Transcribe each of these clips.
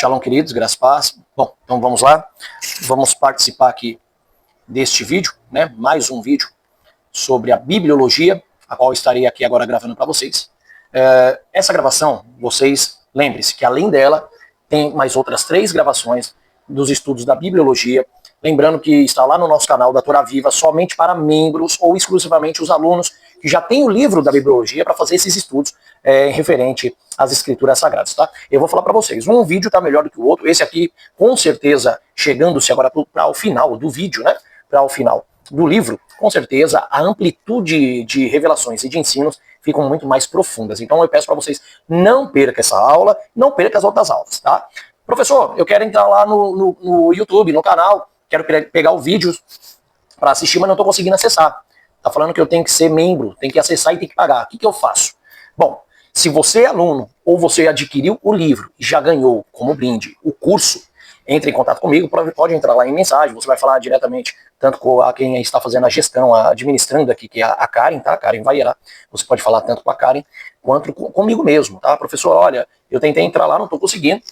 Shalom, queridos, graças e paz. Bom, então vamos lá. Vamos participar aqui deste vídeo, né? Mais um vídeo sobre a bibliologia, a qual eu estarei aqui agora gravando para vocês. Essa gravação, vocês lembrem-se que além dela, tem mais outras 3 gravações dos estudos da bibliologia. Lembrando que está lá no nosso canal da Torá Viva, somente para membros ou exclusivamente os alunos que já têm o livro da bibliologia para fazer esses estudos referente às escrituras sagradas, tá? Eu vou falar para vocês, um vídeo está melhor do que o outro, esse aqui, com certeza, chegando-se agora para o final do vídeo, né? Para o final do livro, com certeza, a amplitude de revelações e de ensinos ficam muito mais profundas. Então eu peço para vocês, não percam essa aula, não percam as outras aulas, tá? Professor, eu quero entrar lá no YouTube, no canal, quero pegar o vídeo para assistir, mas não estou conseguindo acessar. Tá falando que eu tenho que ser membro, tenho que acessar e tenho que pagar. O que eu faço? Bom, se você é aluno ou você adquiriu o livro e já ganhou como brinde o curso, entre em contato comigo, pode entrar lá em mensagem, você vai falar diretamente tanto com a quem está fazendo a gestão, administrando aqui, que é a Karen, tá? A Karen vai lá. Você pode falar tanto com a Karen quanto comigo mesmo, tá? Professor, olha, eu tentei entrar lá, não estou conseguindo,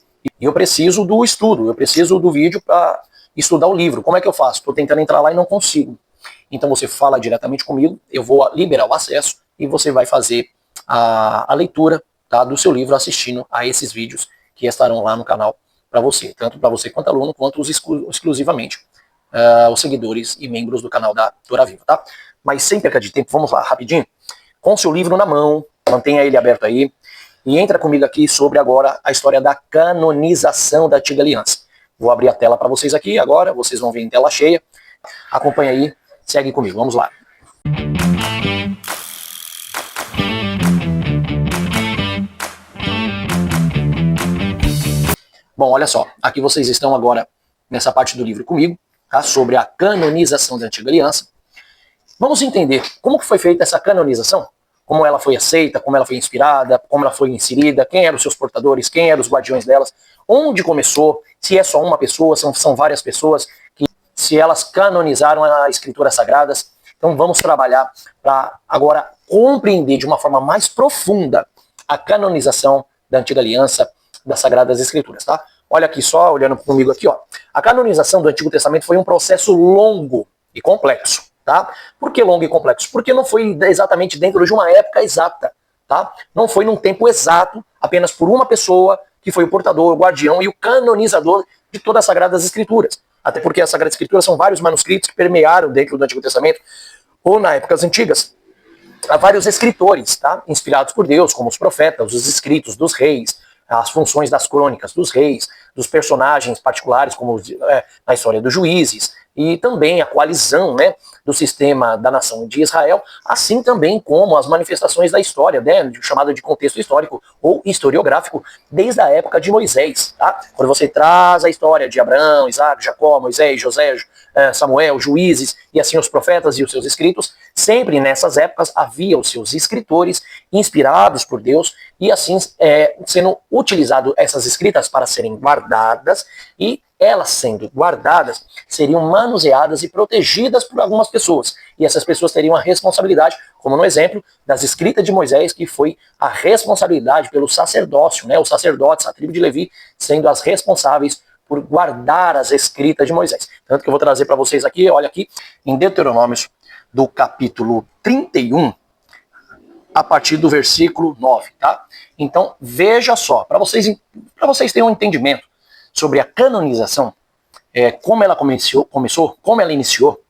e eu preciso do estudo, eu preciso do vídeo para estudar o livro. Como é que eu faço? Estou tentando entrar lá e não consigo. Então você fala diretamente comigo, eu vou liberar o acesso e você vai fazer a leitura, tá, do seu livro assistindo a esses vídeos que estarão lá no canal para você, tanto para você quanto aluno, quanto exclusivamente os seguidores e membros do canal da Torá Viva, tá? Mas sem perca de tempo, vamos lá, rapidinho. Com seu livro na mão, mantenha ele aberto aí, e entra comigo aqui sobre agora a história da canonização da Antiga Aliança. Vou abrir a tela para vocês aqui agora, vocês vão ver em tela cheia. Acompanha aí, segue comigo, vamos lá. Bom, olha só, aqui vocês estão agora nessa parte do livro comigo, tá, sobre a canonização da Antiga Aliança. Vamos entender como que foi feita essa canonização, como ela foi aceita, como ela foi inspirada, como ela foi inserida, quem eram os seus portadores, quem eram os guardiões delas, onde começou, se é só uma pessoa, são várias pessoas, se elas canonizaram as escrituras sagradas. Então vamos trabalhar para agora compreender de uma forma mais profunda a canonização da Antiga Aliança, das Sagradas Escrituras, tá? Olha aqui só, olhando comigo aqui, ó. A canonização do Antigo Testamento foi um processo longo e complexo, tá? Por que longo e complexo? Porque não foi exatamente dentro de uma época exata, tá? Não foi num tempo exato, apenas por uma pessoa que foi o portador, o guardião e o canonizador de todas as Sagradas Escrituras. Até porque as Sagradas Escrituras são vários manuscritos que permearam dentro do Antigo Testamento, ou na épocas antigas, há vários escritores, tá? Inspirados por Deus, como os profetas, os escritos dos reis, as funções das crônicas dos reis, dos personagens particulares, como na história dos juízes, e também a coalizão, né, do sistema da nação de Israel, assim também como as manifestações da história, né, chamada de contexto histórico ou historiográfico, desde a época de Moisés. Tá? Quando você traz a história de Abraão, Isaac, Jacó, Moisés, José, Samuel, juízes, e assim os profetas e os seus escritos, sempre nessas épocas havia os seus escritores inspirados por Deus, e assim sendo utilizado essas escritas para serem guardadas, e elas sendo guardadas, seriam manuseadas e protegidas por algumas pessoas. E essas pessoas teriam a responsabilidade, como no exemplo das escritas de Moisés, que foi a responsabilidade pelo sacerdócio, né? Os sacerdotes, a tribo de Levi, sendo as responsáveis por guardar as escritas de Moisés. Tanto que eu vou trazer para vocês aqui, olha aqui, em Deuteronômios, do capítulo 31, a partir do versículo 9, tá? Então, veja só, para vocês terem um entendimento sobre a canonização, como ela começou, como ela iniciou,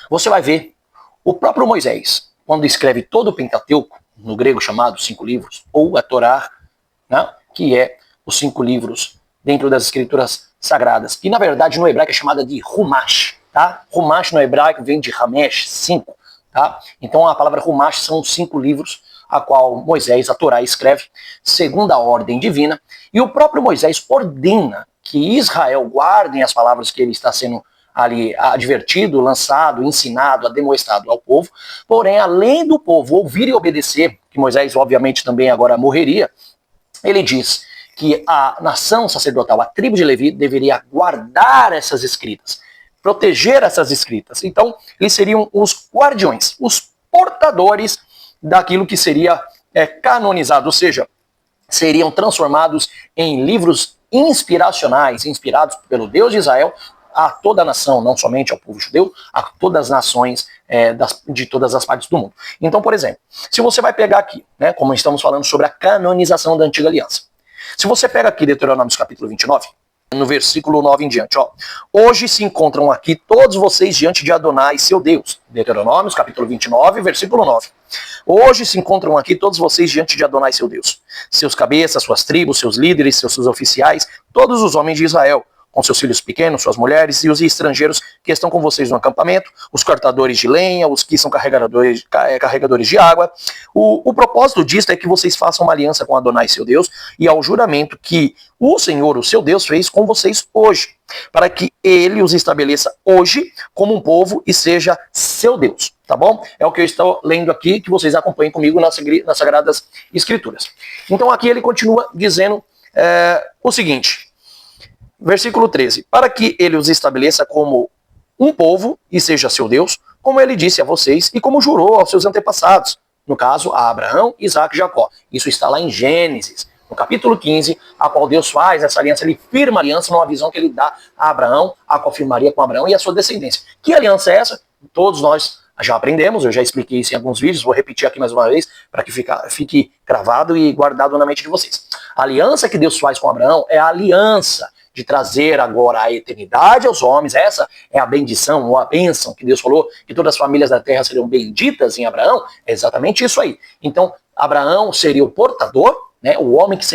você vai ver o próprio Moisés, quando escreve todo o Pentateuco, no grego chamado 5 livros, ou a Torá, né, que é os 5 livros dentro das escrituras sagradas, que na verdade no hebraico é chamada de Humash, tá? Humash no hebraico vem de Hamesh, 5, tá? Então a palavra Humash são os 5 livros a qual Moisés, a Torá, escreve segundo a ordem divina, e o próprio Moisés ordena que Israel guardem as palavras que ele está sendo ali advertido, lançado, ensinado, ademoestado ao povo. Porém, além do povo ouvir e obedecer, que Moisés obviamente também agora morreria, ele diz que a nação sacerdotal, a tribo de Levi, deveria guardar essas escritas, proteger essas escritas. Então, eles seriam os guardiões, os portadores daquilo que seria canonizado, ou seja, seriam transformados em livros inspiracionais, inspirados pelo Deus de Israel, a toda a nação, não somente ao povo judeu, a todas as nações de todas as partes do mundo. Então, por exemplo, se você vai pegar aqui, né, como estamos falando sobre a canonização da Antiga Aliança, se você pega aqui Deuteronômio capítulo 29, no versículo 9 em diante, ó. Hoje se encontram aqui todos vocês diante de Adonai, seu Deus. Deuteronômio capítulo 29, versículo 9. Hoje se encontram aqui todos vocês diante de Adonai, seu Deus. Seus cabeças, suas tribos, seus líderes, seus oficiais, todos os homens de Israel, com seus filhos pequenos, suas mulheres e os estrangeiros que estão com vocês no acampamento, os cortadores de lenha, os que são carregadores de água. O propósito disso é que vocês façam uma aliança com Adonai, seu Deus, e ao juramento que o Senhor, o seu Deus, fez com vocês hoje, para que ele os estabeleça hoje como um povo e seja seu Deus, tá bom? É o que eu estou lendo aqui, que vocês acompanhem comigo nas Sagradas Escrituras. Então aqui ele continua dizendo o seguinte, versículo 13, para que ele os estabeleça como um povo e seja seu Deus, como ele disse a vocês e como jurou aos seus antepassados, no caso a Abraão, Isaac e Jacó. Isso está lá em Gênesis, no capítulo 15, a qual Deus faz essa aliança, ele firma a aliança numa visão que ele dá a Abraão, a qual firmaria com Abraão e a sua descendência. Que aliança é essa? Todos nós já aprendemos, eu já expliquei isso em alguns vídeos, vou repetir aqui mais uma vez, para que fique gravado e guardado na mente de vocês. A aliança que Deus faz com Abraão é a aliança de trazer agora a eternidade aos homens. Essa é a bendição, ou a bênção que Deus falou, que todas as famílias da terra seriam benditas em Abraão. É exatamente isso aí. Então, Abraão seria o portador, né, o homem que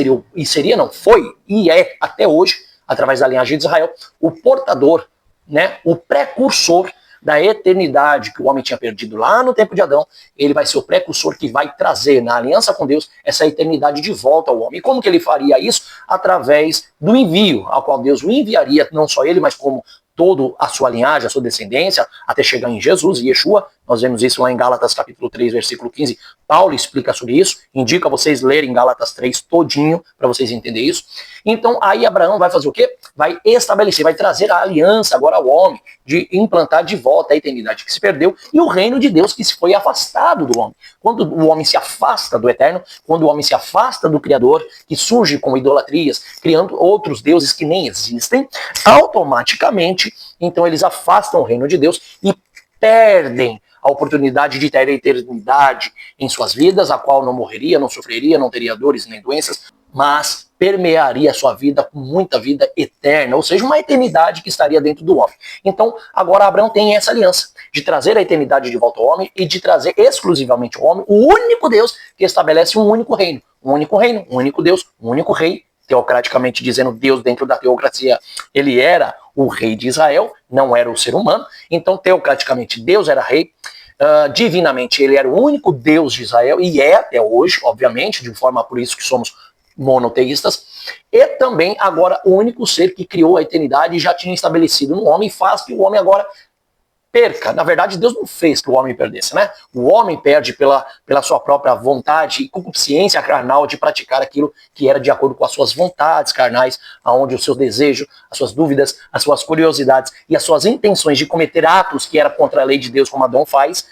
foi e é até hoje, através da linhagem de Israel, o portador, né, o precursor da eternidade que o homem tinha perdido lá no tempo de Adão. Ele vai ser o precursor que vai trazer na aliança com Deus essa eternidade de volta ao homem. E como que ele faria isso? Através do envio, ao qual Deus o enviaria, não só ele, mas como toda a sua linhagem, a sua descendência, até chegar em Jesus e Yeshua. Nós vemos isso lá em Gálatas capítulo 3, versículo 15. Paulo explica sobre isso, indica vocês lerem Gálatas 3 todinho, para vocês entenderem isso. Então aí Abraão vai fazer o quê? Vai estabelecer, vai trazer a aliança agora ao homem, de implantar de volta a eternidade que se perdeu e o reino de Deus que se foi afastado do homem. Quando o homem se afasta do eterno, quando o homem se afasta do Criador, que surge com idolatrias, criando outros deuses que nem existem, automaticamente, então eles afastam o reino de Deus e perdem a oportunidade de ter a eternidade em suas vidas, a qual não morreria, não sofreria, não teria dores nem doenças, mas permearia a sua vida com muita vida eterna, ou seja, uma eternidade que estaria dentro do homem. Então, agora Abraão tem essa aliança de trazer a eternidade de volta ao homem e de trazer exclusivamente ao homem o único Deus que estabelece um único reino, um único Deus, um único rei, teocraticamente dizendo Deus dentro da teocracia, ele era o rei de Israel, não era o ser humano, então teocraticamente Deus era rei, divinamente ele era o único Deus de Israel, e é até hoje, obviamente, de forma por isso que somos monoteístas, e também agora o único ser que criou a eternidade e já tinha estabelecido no homem, faz que o homem agora perca. Na verdade, Deus não fez que o homem perdesse, né? O homem perde pela sua própria vontade e concupiscência carnal de praticar aquilo que era de acordo com as suas vontades carnais, aonde o seu desejo, as suas dúvidas, as suas curiosidades e as suas intenções de cometer atos que era contra a lei de Deus, como Adão faz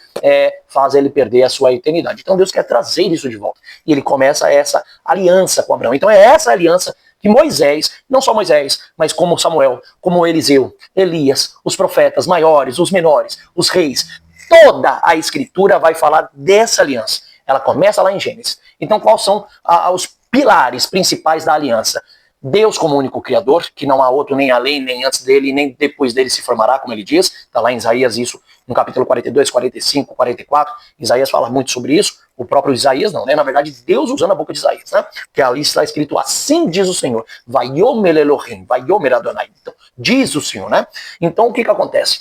ele perder a sua eternidade. Então Deus quer trazer isso de volta. E ele começa essa aliança com Abraão. Então é essa aliança que Moisés, não só Moisés, mas como Samuel, como Eliseu, Elias, os profetas maiores, os menores, os reis, toda a escritura vai falar dessa aliança. Ela começa lá em Gênesis. Então quais são os pilares principais da aliança? Deus como único criador, que não há outro nem além, nem antes dele, nem depois dele se formará, como ele diz. Está lá em Isaías isso, no capítulo 42, 45, 44. Isaías fala muito sobre isso. O próprio Isaías não, né? Na verdade, Deus usando a boca de Isaías, né? Que ali está escrito, assim diz o Senhor, Vayomer Elohim, Vayomer Adonai. Então, diz o Senhor, né? Então, o que acontece?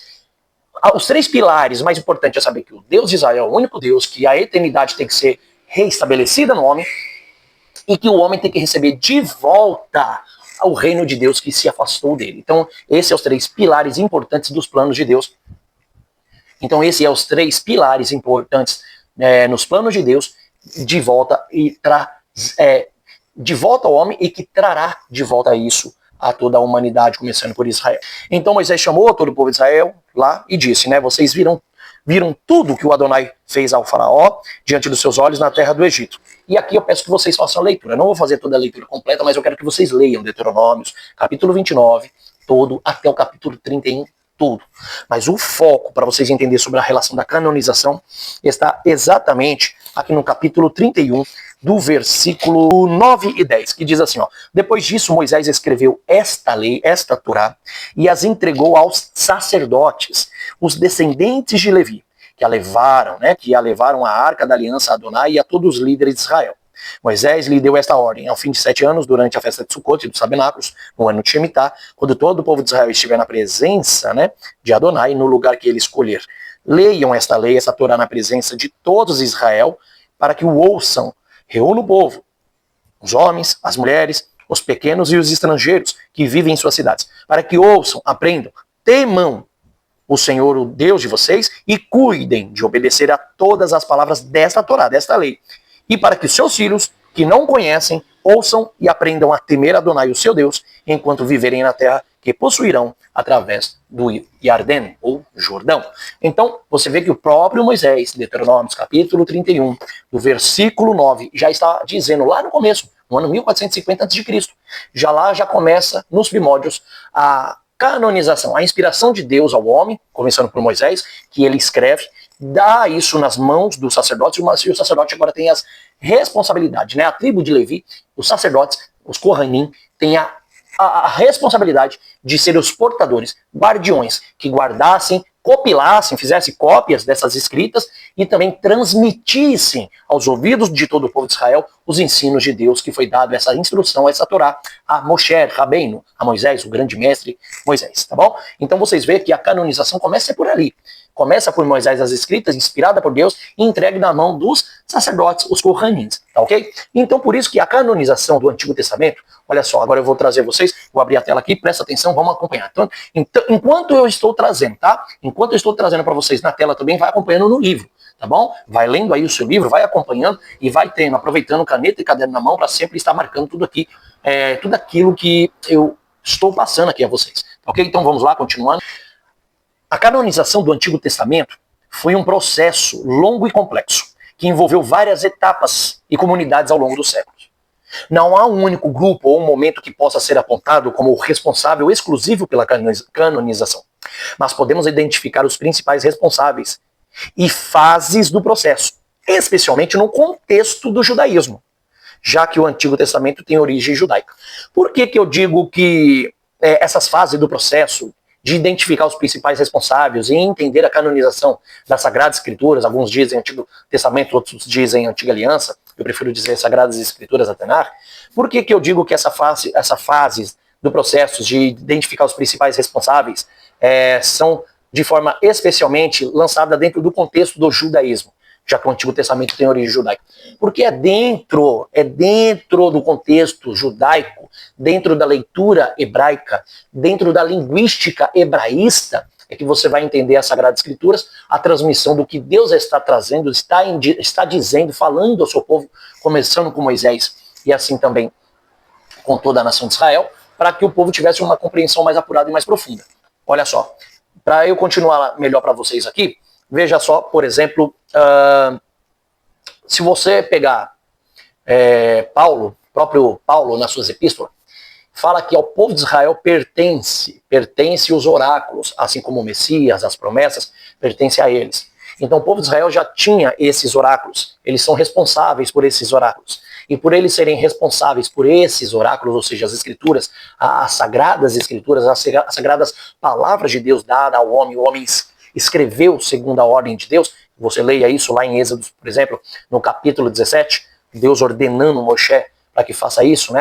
Os três pilares mais importantes é saber que o Deus de Israel é o único Deus, que a eternidade tem que ser reestabelecida no homem, e que o homem tem que receber de volta o reino de Deus que se afastou dele. Então, esses são os três pilares importantes dos planos de Deus. Então, esses são os três pilares importantes nos planos de Deus, de volta de volta ao homem, e que trará de volta isso a toda a humanidade, começando por Israel. Então Moisés chamou todo o povo de Israel lá e disse, né, vocês viram viram tudo que o Adonai fez ao faraó diante dos seus olhos na terra do Egito. E aqui eu peço que vocês façam a leitura. Eu não vou fazer toda a leitura completa, mas eu quero que vocês leiam Deuteronômios, capítulo 29, todo, até o capítulo 31, tudo. Mas o foco para vocês entenderem sobre a relação da canonização está exatamente aqui no capítulo 31, do versículo 9 e 10, que diz assim, ó: depois disso Moisés escreveu esta lei, esta Torá, e as entregou aos sacerdotes, os descendentes de Levi, que a levaram a arca da aliança a Adonai e a todos os líderes de Israel. Moisés lhe deu esta ordem: ao fim de 7 anos, durante a festa de Sucot e dos Tabernáculos, no ano de Shemitah, quando todo o povo de Israel estiver na presença, de Adonai, no lugar que ele escolher, leiam esta lei, esta Torá na presença de todos Israel, para que o ouçam. Reúna o povo, os homens, as mulheres, os pequenos e os estrangeiros que vivem em suas cidades, para que ouçam, aprendam, temam o Senhor, o Deus de vocês, e cuidem de obedecer a todas as palavras desta Torá, desta lei. E para que os seus filhos, que não conhecem, ouçam e aprendam a temer Adonai, o seu Deus, enquanto viverem na terra que possuirão através do Iardém, ou Jordão. Então, você vê que o próprio Moisés, Deuteronômio, capítulo 31, do versículo 9, já está dizendo lá no começo, no ano 1450 a.C., já começa nos primórdios a canonização, a inspiração de Deus ao homem, começando por Moisés, que ele escreve, dá isso nas mãos dos sacerdotes, e o sacerdote agora tem as responsabilidades, A tribo de Levi, os sacerdotes, os Kohanim, têm a responsabilidade de ser os portadores, guardiões, que guardassem, compilassem, fizessem cópias dessas escritas e também transmitissem aos ouvidos de todo o povo de Israel os ensinos de Deus, que foi dado essa instrução, essa Torá, a Moshe Rabbeinu, a Moisés, o grande mestre Moisés, tá bom? Então vocês veem que a canonização começa por ali. Começa por Moisés as escritas, inspirada por Deus, e entregue na mão dos sacerdotes, os Kohanins, tá ok? Então por isso que a canonização do Antigo Testamento, olha só, agora eu vou trazer vocês, vou abrir a tela aqui, presta atenção, vamos acompanhar. Então, enquanto eu estou trazendo, tá? Enquanto eu estou trazendo para vocês na tela também, vai acompanhando no livro, tá bom? Vai lendo aí o seu livro, vai acompanhando e vai tendo, aproveitando caneta e caderno na mão para sempre estar marcando tudo aqui, tudo aquilo que eu estou passando aqui a vocês, ok? Então vamos lá, continuando. A canonização do Antigo Testamento foi um processo longo e complexo, que envolveu várias etapas e comunidades ao longo dos séculos. Não há um único grupo ou um momento que possa ser apontado como o responsável exclusivo pela canonização, mas podemos identificar os principais responsáveis e fases do processo, especialmente no contexto do judaísmo, já que o Antigo Testamento tem origem judaica. Por que eu digo que essas fases do processo de identificar os principais responsáveis e entender a canonização das Sagradas Escrituras, alguns dizem Antigo Testamento, outros dizem Antiga Aliança, eu prefiro dizer Sagradas Escrituras Atenar. Por que eu digo que essa fase do processo de identificar os principais responsáveis são de forma especialmente lançada dentro do contexto do judaísmo, já que o Antigo Testamento tem origem judaica? Porque é dentro do contexto judaico, dentro da leitura hebraica, dentro da linguística hebraísta, é que você vai entender as Sagradas Escrituras, a transmissão do que Deus está trazendo, está dizendo, falando ao seu povo, começando com Moisés e assim também com toda a nação de Israel, para que o povo tivesse uma compreensão mais apurada e mais profunda. Olha só, para eu continuar melhor para vocês aqui, veja só, por exemplo, se você pegar próprio Paulo nas suas epístolas, fala que ao povo de Israel pertence os oráculos, assim como o Messias, as promessas, pertence a eles. Então o povo de Israel já tinha esses oráculos, eles são responsáveis por esses oráculos. E por eles serem responsáveis por esses oráculos, ou seja, as escrituras, as sagradas escrituras, as sagradas palavras de Deus dadas ao homem, o homem escreveu segundo a ordem de Deus. Você leia isso lá em Êxodo, por exemplo, no capítulo 17, Deus ordenando Moshe para que faça isso,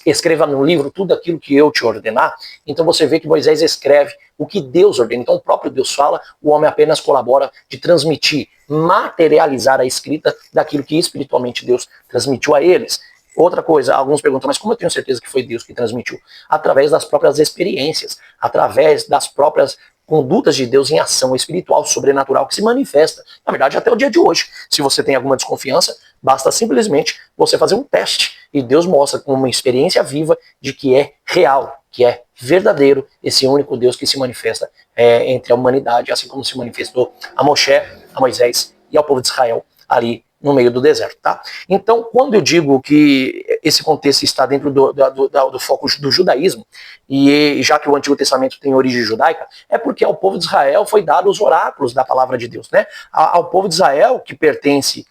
escreva no livro tudo aquilo que eu te ordenar. Então você vê que Moisés escreve o que Deus ordena. Então o próprio Deus fala, o homem apenas colabora de transmitir, materializar a escrita daquilo que espiritualmente Deus transmitiu a eles. Outra coisa, alguns perguntam, mas como eu tenho certeza que foi Deus que transmitiu? Através das próprias experiências, através das próprias condutas de Deus em ação espiritual, sobrenatural, que se manifesta, na verdade, até o dia de hoje. Se você tem alguma desconfiança, basta simplesmente você fazer um teste, e Deus mostra com uma experiência viva de que é real, que é verdadeiro, esse único Deus que se manifesta entre a humanidade, assim como se manifestou a Moshe, a Moisés e ao povo de Israel ali no meio do deserto, tá? Então, quando eu digo que esse contexto está dentro do foco do judaísmo, e já que o Antigo Testamento tem origem judaica, é porque ao povo de Israel foi dado os oráculos da palavra de Deus, né? Ao povo de Israel que pertence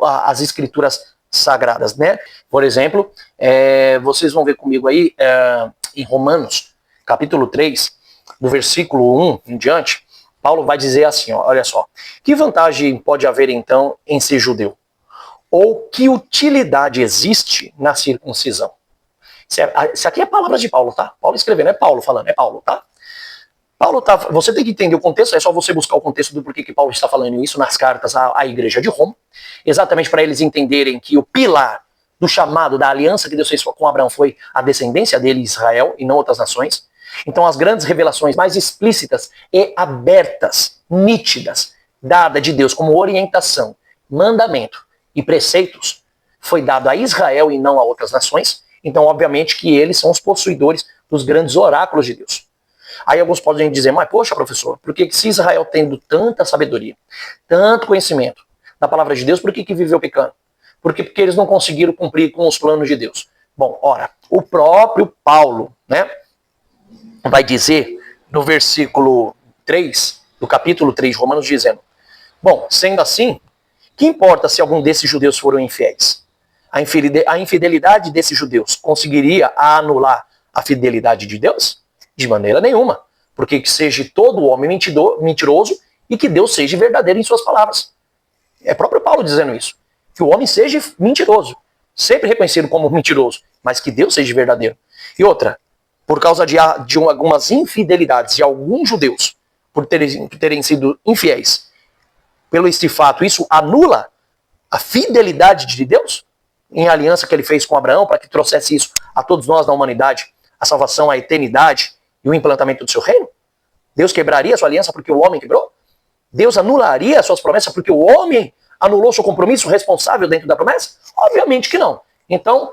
às escrituras sagradas, né? Por exemplo, vocês vão ver comigo aí em Romanos, capítulo 3, do versículo 1 em diante, Paulo vai dizer assim, ó, olha só, que vantagem pode haver então em ser judeu? Ou que utilidade existe na circuncisão? Isso aqui é palavras de Paulo, tá? Paulo escrevendo, não é Paulo falando, é Paulo, tá? Paulo tá, você tem que entender o contexto, é só você buscar o contexto do porquê que Paulo está falando isso nas cartas à igreja de Roma, exatamente para eles entenderem que o pilar do chamado, da aliança que Deus fez com Abraão foi a descendência dele, Israel, e não outras nações. Então as grandes revelações mais explícitas e abertas, nítidas, dada de Deus como orientação, mandamento e preceitos, foi dado a Israel e não a outras nações. Então obviamente que eles são os possuidores dos grandes oráculos de Deus. Aí alguns podem dizer, mas poxa professor, por que se Israel tendo tanta sabedoria, tanto conhecimento da palavra de Deus, por que viveu pecando? Porque eles não conseguiram cumprir com os planos de Deus. Bom, ora, o próprio Paulo, né, vai dizer no versículo 3, do capítulo 3 de Romanos, dizendo, bom, sendo assim, que importa se algum desses judeus foram infiéis? A infidelidade desses judeus conseguiria anular a fidelidade de Deus? De maneira nenhuma. Porque que seja todo homem mentiroso e que Deus seja verdadeiro em suas palavras. É o próprio Paulo dizendo isso. Que o homem seja mentiroso, sempre reconhecido como mentiroso, mas que Deus seja verdadeiro. E outra, por causa de algumas infidelidades de alguns judeus, por terem sido infiéis, pelo este fato, isso anula a fidelidade de Deus em aliança que ele fez com Abraão para que trouxesse isso a todos nós na humanidade, a salvação, a eternidade e o implantamento do seu reino? Deus quebraria a sua aliança porque o homem quebrou? Deus anularia as suas promessas porque o homem anulou seu compromisso responsável dentro da promessa? Obviamente que não. Então,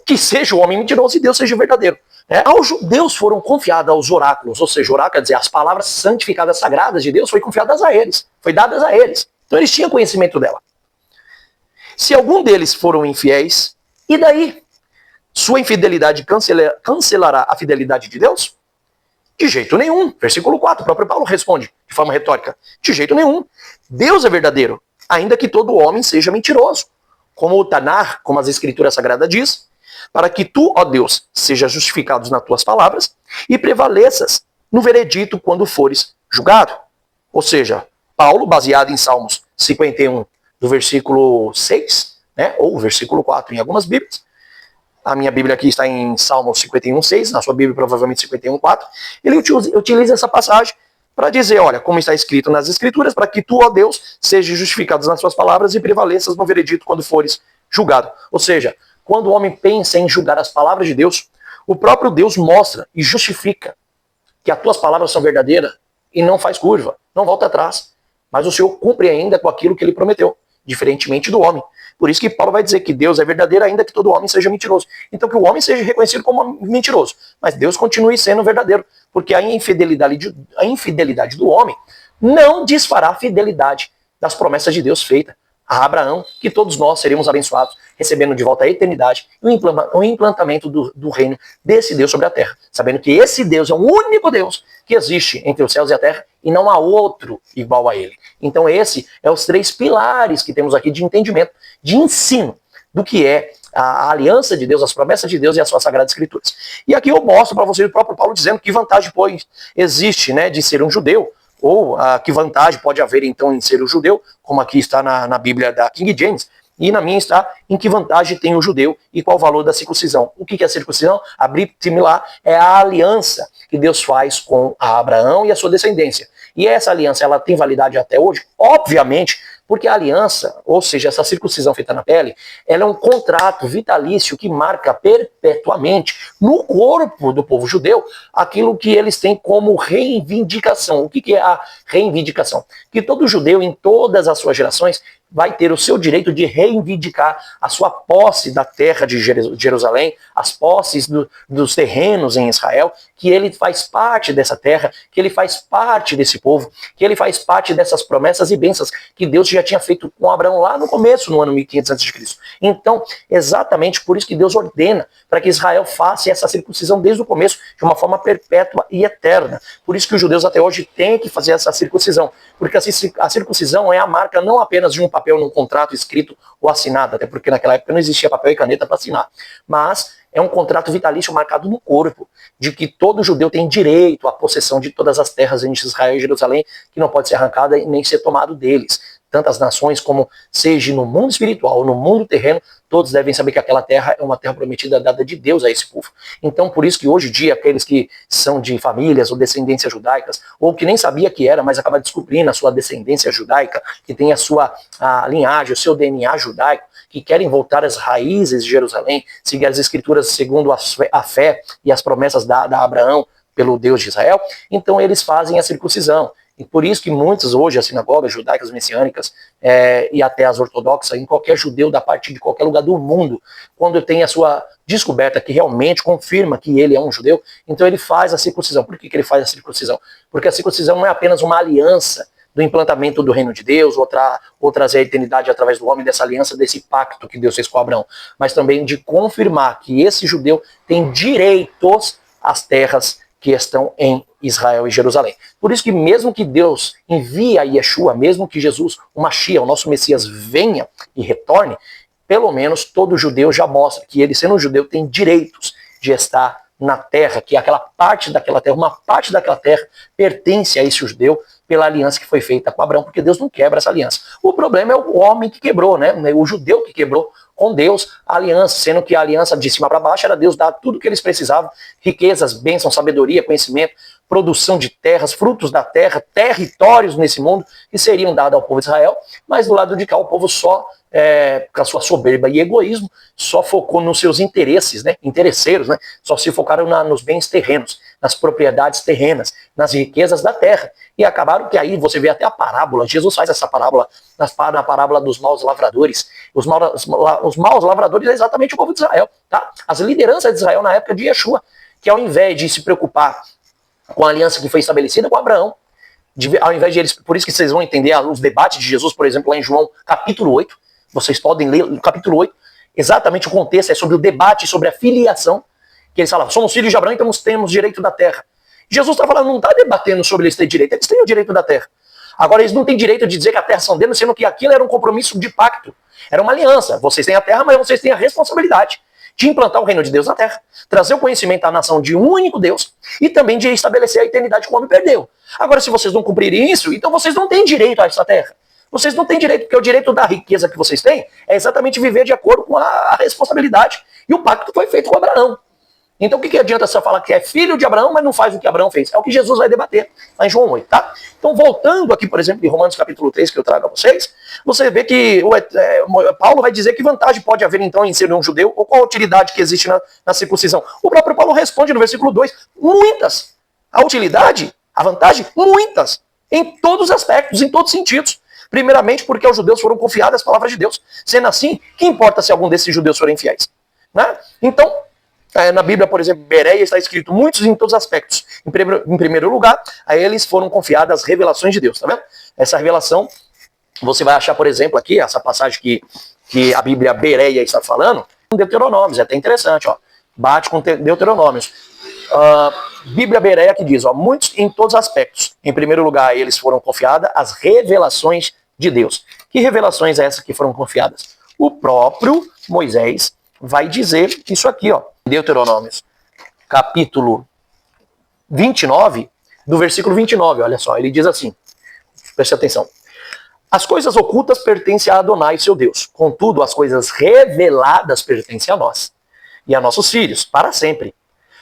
que seja o homem mentiroso e Deus seja verdadeiro. Aos judeus foram confiados aos oráculos, ou seja, oráculo quer dizer, as palavras santificadas sagradas de Deus foi confiadas a eles, foi dadas a eles. Então eles tinham conhecimento dela. Se algum deles foram infiéis, e daí? Sua infidelidade cancelará a fidelidade de Deus? De jeito nenhum. Versículo 4, o próprio Paulo responde de forma retórica. De jeito nenhum. Deus é verdadeiro, ainda que todo homem seja mentiroso. Como o Tanar, como as escrituras sagradas diz, para que tu, ó Deus, sejas justificado nas tuas palavras e prevaleças no veredito quando fores julgado. Ou seja, Paulo, baseado em Salmos 51, do versículo 6, né, ou versículo 4 em algumas bíblias, a minha Bíblia aqui está em Salmos 51, 6, na sua Bíblia provavelmente 51, 4, ele utiliza essa passagem para dizer, olha, como está escrito nas Escrituras, para que tu, ó Deus, sejas justificado nas suas palavras e prevaleças no veredito quando fores julgado. Ou seja, quando o homem pensa em julgar as palavras de Deus, o próprio Deus mostra e justifica que as tuas palavras são verdadeiras e não faz curva, não volta atrás. Mas o Senhor cumpre ainda com aquilo que ele prometeu, diferentemente do homem. Por isso que Paulo vai dizer que Deus é verdadeiro ainda que todo homem seja mentiroso. Então que o homem seja reconhecido como mentiroso, mas Deus continue sendo verdadeiro, porque a infidelidade do homem não desfará a fidelidade das promessas de Deus feitas a Abraão, que todos nós seremos abençoados, recebendo de volta a eternidade e o implantamento do reino desse Deus sobre a terra. Sabendo que esse Deus é o único Deus que existe entre os céus e a terra e não há outro igual a ele. Então esse é os três pilares que temos aqui de entendimento, de ensino do que é a aliança de Deus, as promessas de Deus e as suas sagradas escrituras. E aqui eu mostro para vocês o próprio Paulo dizendo que vantagem, pois, existe, né, de ser um judeu, ou que vantagem pode haver então em ser um judeu, como aqui está na Bíblia da King James, e na minha está em que vantagem tem o judeu e qual o valor da circuncisão. O que é a circuncisão? A Brit Milá é a aliança que Deus faz com Abraão e a sua descendência. E essa aliança, ela tem validade até hoje? Obviamente, porque a aliança, ou seja, essa circuncisão feita na pele, ela é um contrato vitalício que marca perpetuamente no corpo do povo judeu aquilo que eles têm como reivindicação. O que é a reivindicação? Que todo judeu, em todas as suas gerações, vai ter o seu direito de reivindicar a sua posse da terra de Jerusalém, as posses dos terrenos em Israel, que ele faz parte dessa terra, que ele faz parte desse povo, que ele faz parte dessas promessas e bênçãos que Deus já tinha feito com Abraão lá no começo, no ano 1500 a.C. Então, exatamente por isso que Deus ordena para que Israel faça essa circuncisão desde o começo, de uma forma perpétua e eterna. Por isso que os judeus até hoje têm que fazer essa circuncisão, porque a circuncisão é a marca não apenas de um papel num contrato escrito ou assinado, até porque naquela época não existia papel e caneta para assinar, mas é um contrato vitalício marcado no corpo, de que todo judeu tem direito à possessão de todas as terras entre Israel e Jerusalém, que não pode ser arrancada e nem ser tomado deles. Tantas nações como seja no mundo espiritual ou no mundo terreno, todos devem saber que aquela terra é uma terra prometida dada de Deus a esse povo. Então, por isso que hoje em dia, aqueles que são de famílias ou descendências judaicas, ou que nem sabia que era, mas acaba descobrindo a sua descendência judaica, que tem a linhagem, o seu DNA judaico, que querem voltar às raízes de Jerusalém, seguir as escrituras segundo a fé e as promessas da Abraão pelo Deus de Israel, então eles fazem a circuncisão. E por isso que muitos hoje, as sinagogas judaicas messiânicas e até as ortodoxas, em qualquer judeu da parte de qualquer lugar do mundo, quando tem a sua descoberta que realmente confirma que ele é um judeu, então ele faz a circuncisão. Por que ele faz a circuncisão? Porque a circuncisão não é apenas uma aliança do implantamento do reino de Deus, ou trazer a eternidade através do homem, dessa aliança, desse pacto que Deus fez com Abraão, mas também de confirmar que esse judeu tem direitos às terras que estão em Israel e Jerusalém. Por isso que mesmo que Deus envie a Yeshua, mesmo que Jesus, o Mashiach, o nosso Messias, venha e retorne, pelo menos todo judeu já mostra que ele, sendo um judeu, tem direitos de estar na terra, que aquela parte daquela terra, uma parte daquela terra pertence a esse judeu pela aliança que foi feita com Abraão, porque Deus não quebra essa aliança. O problema é o homem que quebrou, né? O judeu que quebrou com Deus a aliança, sendo que a aliança de cima para baixo era Deus dar tudo o que eles precisavam, riquezas, bênçãos, sabedoria, conhecimento, produção de terras, frutos da terra, territórios nesse mundo que seriam dados ao povo de Israel, mas do lado de cá o povo só, com a sua soberba e egoísmo, só focou nos seus interesses, né, interesseiros, né, só se focaram nos bens terrenos, nas propriedades terrenas, nas riquezas da terra, e acabaram que aí você vê até a parábola, Jesus faz essa parábola, na parábola dos maus lavradores. Os maus lavradores é exatamente o povo de Israel, tá? As lideranças de Israel na época de Yeshua, que ao invés de se preocupar com a aliança que foi estabelecida com Abraão, ao invés de eles, por isso que vocês vão entender os debates de Jesus, por exemplo, lá em João capítulo 8, vocês podem ler no capítulo 8, exatamente o contexto é sobre o debate, sobre a filiação, que eles falam, somos filhos de Abraão, então temos direito da terra. Jesus está falando, não está debatendo sobre eles terem direito, eles têm o direito da terra. Agora eles não têm direito de dizer que a terra são deles, sendo que aquilo era um compromisso de pacto, era uma aliança, vocês têm a terra, mas vocês têm a responsabilidade de implantar o reino de Deus na terra, trazer o conhecimento à nação de um único Deus e também de estabelecer a eternidade que o homem perdeu. Agora, se vocês não cumprirem isso, então vocês não têm direito a essa terra. Vocês não têm direito, porque o direito da riqueza que vocês têm é exatamente viver de acordo com a responsabilidade. E o pacto foi feito com Abraão. Então o que adianta você falar que é filho de Abraão, mas não faz o que Abraão fez? É o que Jesus vai debater lá em João 8, tá? Então voltando aqui, por exemplo, em Romanos capítulo 3, que eu trago a vocês, você vê que Paulo vai dizer que vantagem pode haver então em ser um judeu, ou qual a utilidade que existe na circuncisão. O próprio Paulo responde no versículo 2, muitas. A utilidade, a vantagem, muitas. Em todos os aspectos, em todos os sentidos. Primeiramente porque aos judeus foram confiadas as palavras de Deus. Sendo assim, que importa se algum desses judeus forem fiéis? Né? Então, na Bíblia, por exemplo, Bereia está escrito muitos em todos os aspectos. Em primeiro lugar, a eles foram confiadas as revelações de Deus, tá vendo? Essa revelação, você vai achar, por exemplo, aqui, essa passagem que a Bíblia Bereia está falando, com Deuteronômios, é até interessante, ó. Bate com Deuteronômios. Bíblia Bereia que diz, ó, muitos em todos os aspectos. Em primeiro lugar, a eles foram confiadas as revelações de Deus. Que revelações é essas que foram confiadas? O próprio Moisés vai dizer isso aqui, ó. Deuteronômios, capítulo 29, do versículo 29, olha só, ele diz assim, preste atenção. As coisas ocultas pertencem a Adonai, seu Deus. Contudo, as coisas reveladas pertencem a nós e a nossos filhos, para sempre,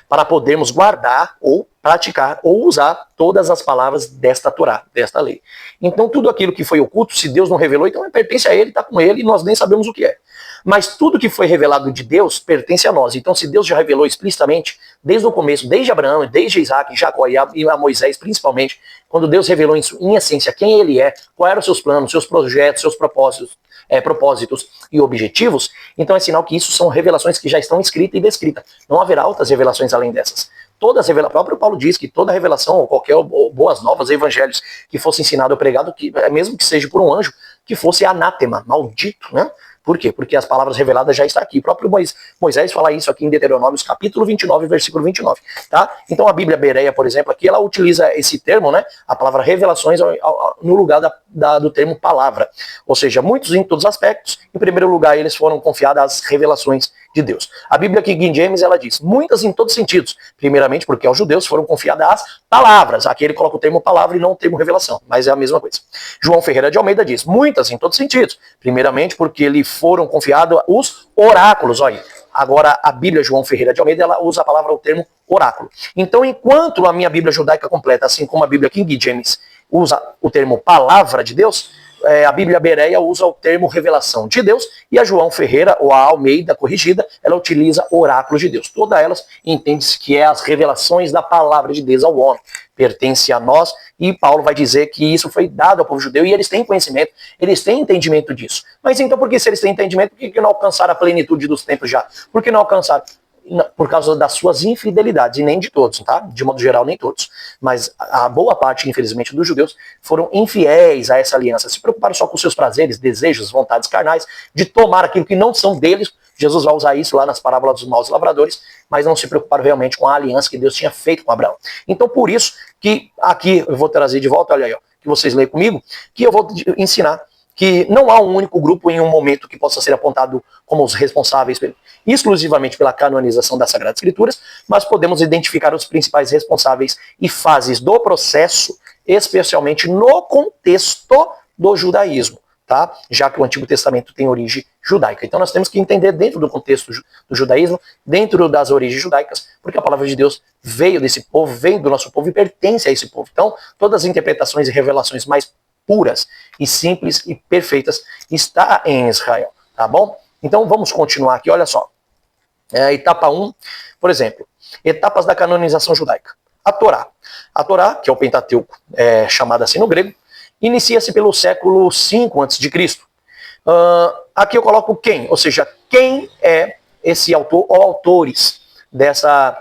para podermos guardar ou praticar ou usar todas as palavras desta Torá, desta lei. Então tudo aquilo que foi oculto, se Deus não revelou, então pertence a ele, está com ele e nós nem sabemos o que é. Mas tudo que foi revelado de Deus pertence a nós. Então, se Deus já revelou explicitamente, desde o começo, desde Abraão, desde Isaac, Jacó e a Moisés principalmente, quando Deus revelou em essência quem ele é, quais eram os seus planos, seus projetos, seus propósitos e objetivos, então é sinal que isso são revelações que já estão escritas e descritas. Não haverá outras revelações além dessas. Todas as revelações, o próprio Paulo diz que toda revelação, ou qualquer boas novas, evangelhos que fosse ensinado ou pregado, mesmo que seja por um anjo, que fosse anátema, maldito, né? Por quê? Porque as palavras reveladas já estão aqui. O próprio Moisés fala isso aqui em Deuteronômio, capítulo 29, versículo 29. Tá? Então a Bíblia Bereia, por exemplo, aqui ela utiliza esse termo, né, a palavra revelações, no lugar do termo palavra. Ou seja, muitos em todos os aspectos. Em primeiro lugar, eles foram confiados às revelações de Deus. A Bíblia King James, ela diz, muitas em todos os sentidos. Primeiramente porque aos judeus foram confiadas as palavras. Aqui ele coloca o termo palavra e não o termo revelação, mas é a mesma coisa. João Ferreira de Almeida diz, muitas em todos os sentidos. Primeiramente porque lhe foram confiados os oráculos. Olha, agora a Bíblia João Ferreira de Almeida, ela usa a palavra, o termo oráculo. Então, enquanto a minha Bíblia judaica completa, assim como a Bíblia King James usa o termo palavra de Deus, a Bíblia Bereia usa o termo revelação de Deus, e a João Ferreira, ou a Almeida corrigida, ela utiliza oráculos de Deus. Todas elas entende-se que é as revelações da palavra de Deus ao homem. Pertence a nós, e Paulo vai dizer que isso foi dado ao povo judeu, e eles têm conhecimento, eles têm entendimento disso. Mas então, por que se eles têm entendimento, por que não alcançaram a plenitude dos tempos já? Por que não alcançaram? Por causa das suas infidelidades, e nem de todos, tá? De modo geral, nem todos. Mas a boa parte, infelizmente, dos judeus foram infiéis a essa aliança. Se preocuparam só com seus prazeres, desejos, vontades carnais, de tomar aquilo que não são deles. Jesus vai usar isso lá nas parábolas dos maus lavradores, mas não se preocuparam realmente com a aliança que Deus tinha feito com Abraão. Então, por isso que aqui eu vou trazer de volta, olha aí, ó, que vocês leem comigo, que eu vou ensinar que não há um único grupo em um momento que possa ser apontado como os responsáveis exclusivamente pela canonização das Sagradas Escrituras, mas podemos identificar os principais responsáveis e fases do processo, especialmente no contexto do judaísmo, tá? Já que o Antigo Testamento tem origem judaica. Então nós temos que entender dentro do contexto do judaísmo, dentro das origens judaicas, porque a palavra de Deus veio desse povo, veio do nosso povo e pertence a esse povo. Então todas as interpretações e revelações mais puras e simples e perfeitas está em Israel, tá bom? Então vamos continuar aqui, olha só. Etapa 1, por exemplo, etapas da canonização judaica. A Torá. A Torá, que é o Pentateuco, chamada assim no grego, inicia-se pelo século V a.C. Aqui eu coloco quem, ou seja, quem é esse autor ou autores dessa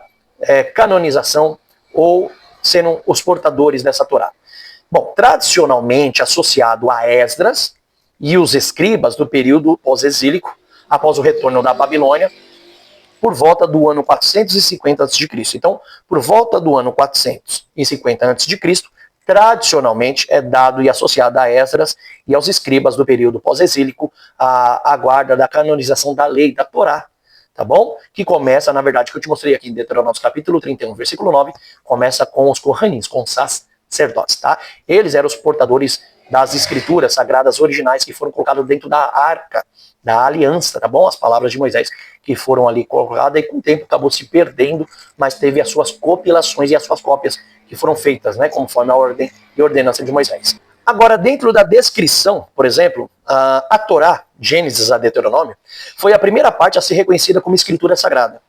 canonização ou sendo os portadores dessa Torá. Bom, tradicionalmente associado a Esdras e os escribas do período pós-exílico, após o retorno da Babilônia, por volta do ano 450 a.C. Então, por volta do ano 450 a.C., tradicionalmente é dado e associado a Esdras e aos escribas do período pós-exílico a guarda da canonização da lei, da Torá, tá bom? Que começa, na verdade, que eu te mostrei aqui em Deuteronômio capítulo 31, versículo 9, começa com os Kohanim, com os sacerdotes, tá? Eles eram os portadores das escrituras sagradas originais que foram colocadas dentro da arca, da aliança, tá bom? As palavras de Moisés que foram ali colocadas e com o tempo acabou se perdendo, mas teve as suas compilações e as suas cópias que foram feitas, né? Conforme a ordem e ordenança de Moisés. Agora, dentro da descrição, por exemplo, a Torá, Gênesis a Deuteronômio, foi a primeira parte a ser reconhecida como escritura sagrada.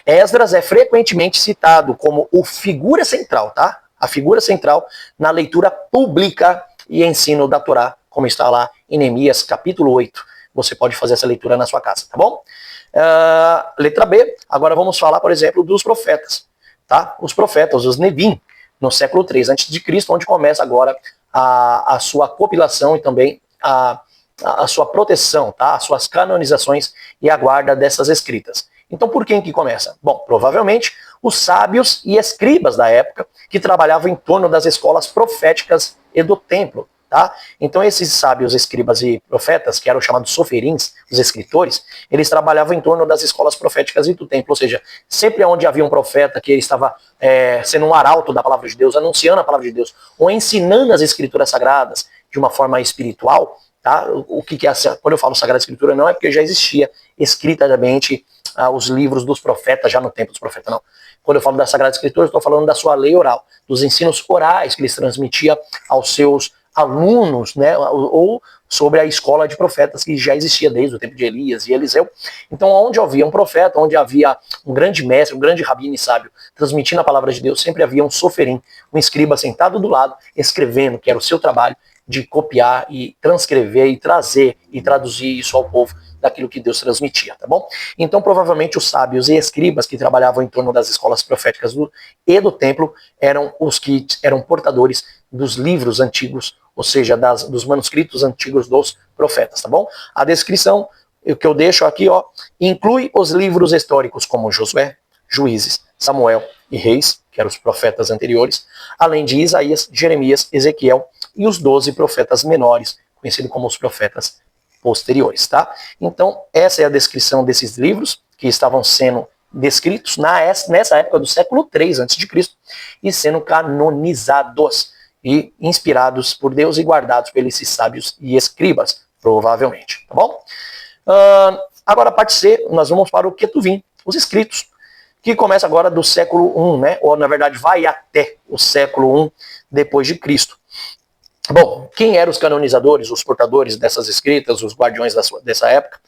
Esdras é frequentemente citado como o figura central, tá? A figura central na leitura pública e ensino da Torá, como está lá em Neemias, capítulo 8. Você pode fazer essa leitura na sua casa, tá bom? Letra B, agora vamos falar, por exemplo, dos profetas, tá? Os profetas, os Nevim, no século 3 a.C., onde começa agora a sua compilação e também a sua proteção, tá? As suas canonizações e a guarda dessas escritas. Então, por quem que começa? Bom, provavelmente os sábios e escribas da época que trabalhavam em torno das escolas proféticas e do templo, tá? Então, esses sábios, escribas e profetas, que eram chamados soferins, os escritores, eles trabalhavam em torno das escolas proféticas e do templo, ou seja, sempre onde havia um profeta que ele estava sendo um arauto da palavra de Deus, anunciando a palavra de Deus, ou ensinando as escrituras sagradas de uma forma espiritual, tá? O que é, quando eu falo Sagrada Escritura, não é porque já existia escritamente os livros dos profetas, já no tempo dos profetas, não. Quando eu falo da Sagrada Escritura, eu estou falando da sua lei oral, dos ensinos orais que eles transmitiam aos seus alunos, né, ou sobre a escola de profetas que já existia desde o tempo de Elias e Eliseu. Então, onde havia um profeta, onde havia um grande mestre, um grande rabino e sábio transmitindo a palavra de Deus, sempre havia um soferim, um escriba sentado do lado, escrevendo, que era o seu trabalho de copiar e transcrever e trazer e traduzir isso ao povo daquilo que Deus transmitia, tá bom? Então, provavelmente, os sábios e escribas que trabalhavam em torno das escolas proféticas e do templo eram os que eram portadores dos livros antigos, ou seja, dos manuscritos antigos dos profetas, tá bom? A descrição que eu deixo aqui, ó, inclui os livros históricos como Josué, Juízes, Samuel e Reis, que eram os profetas anteriores, além de Isaías, Jeremias, Ezequiel e os 12 profetas menores, conhecidos como os profetas posteriores, tá? Então, essa é a descrição desses livros que estavam sendo descritos nessa época do século III a.C. e sendo canonizados e inspirados por Deus e guardados pelos sábios e escribas, provavelmente, tá bom? Agora, a parte C, nós vamos para o Ketuvim, os escritos, que começa agora do século I, né? Ou, na verdade, vai até o século I depois de Cristo. Bom, quem eram os canonizadores, os portadores dessas escritas, os guardiões dessa época?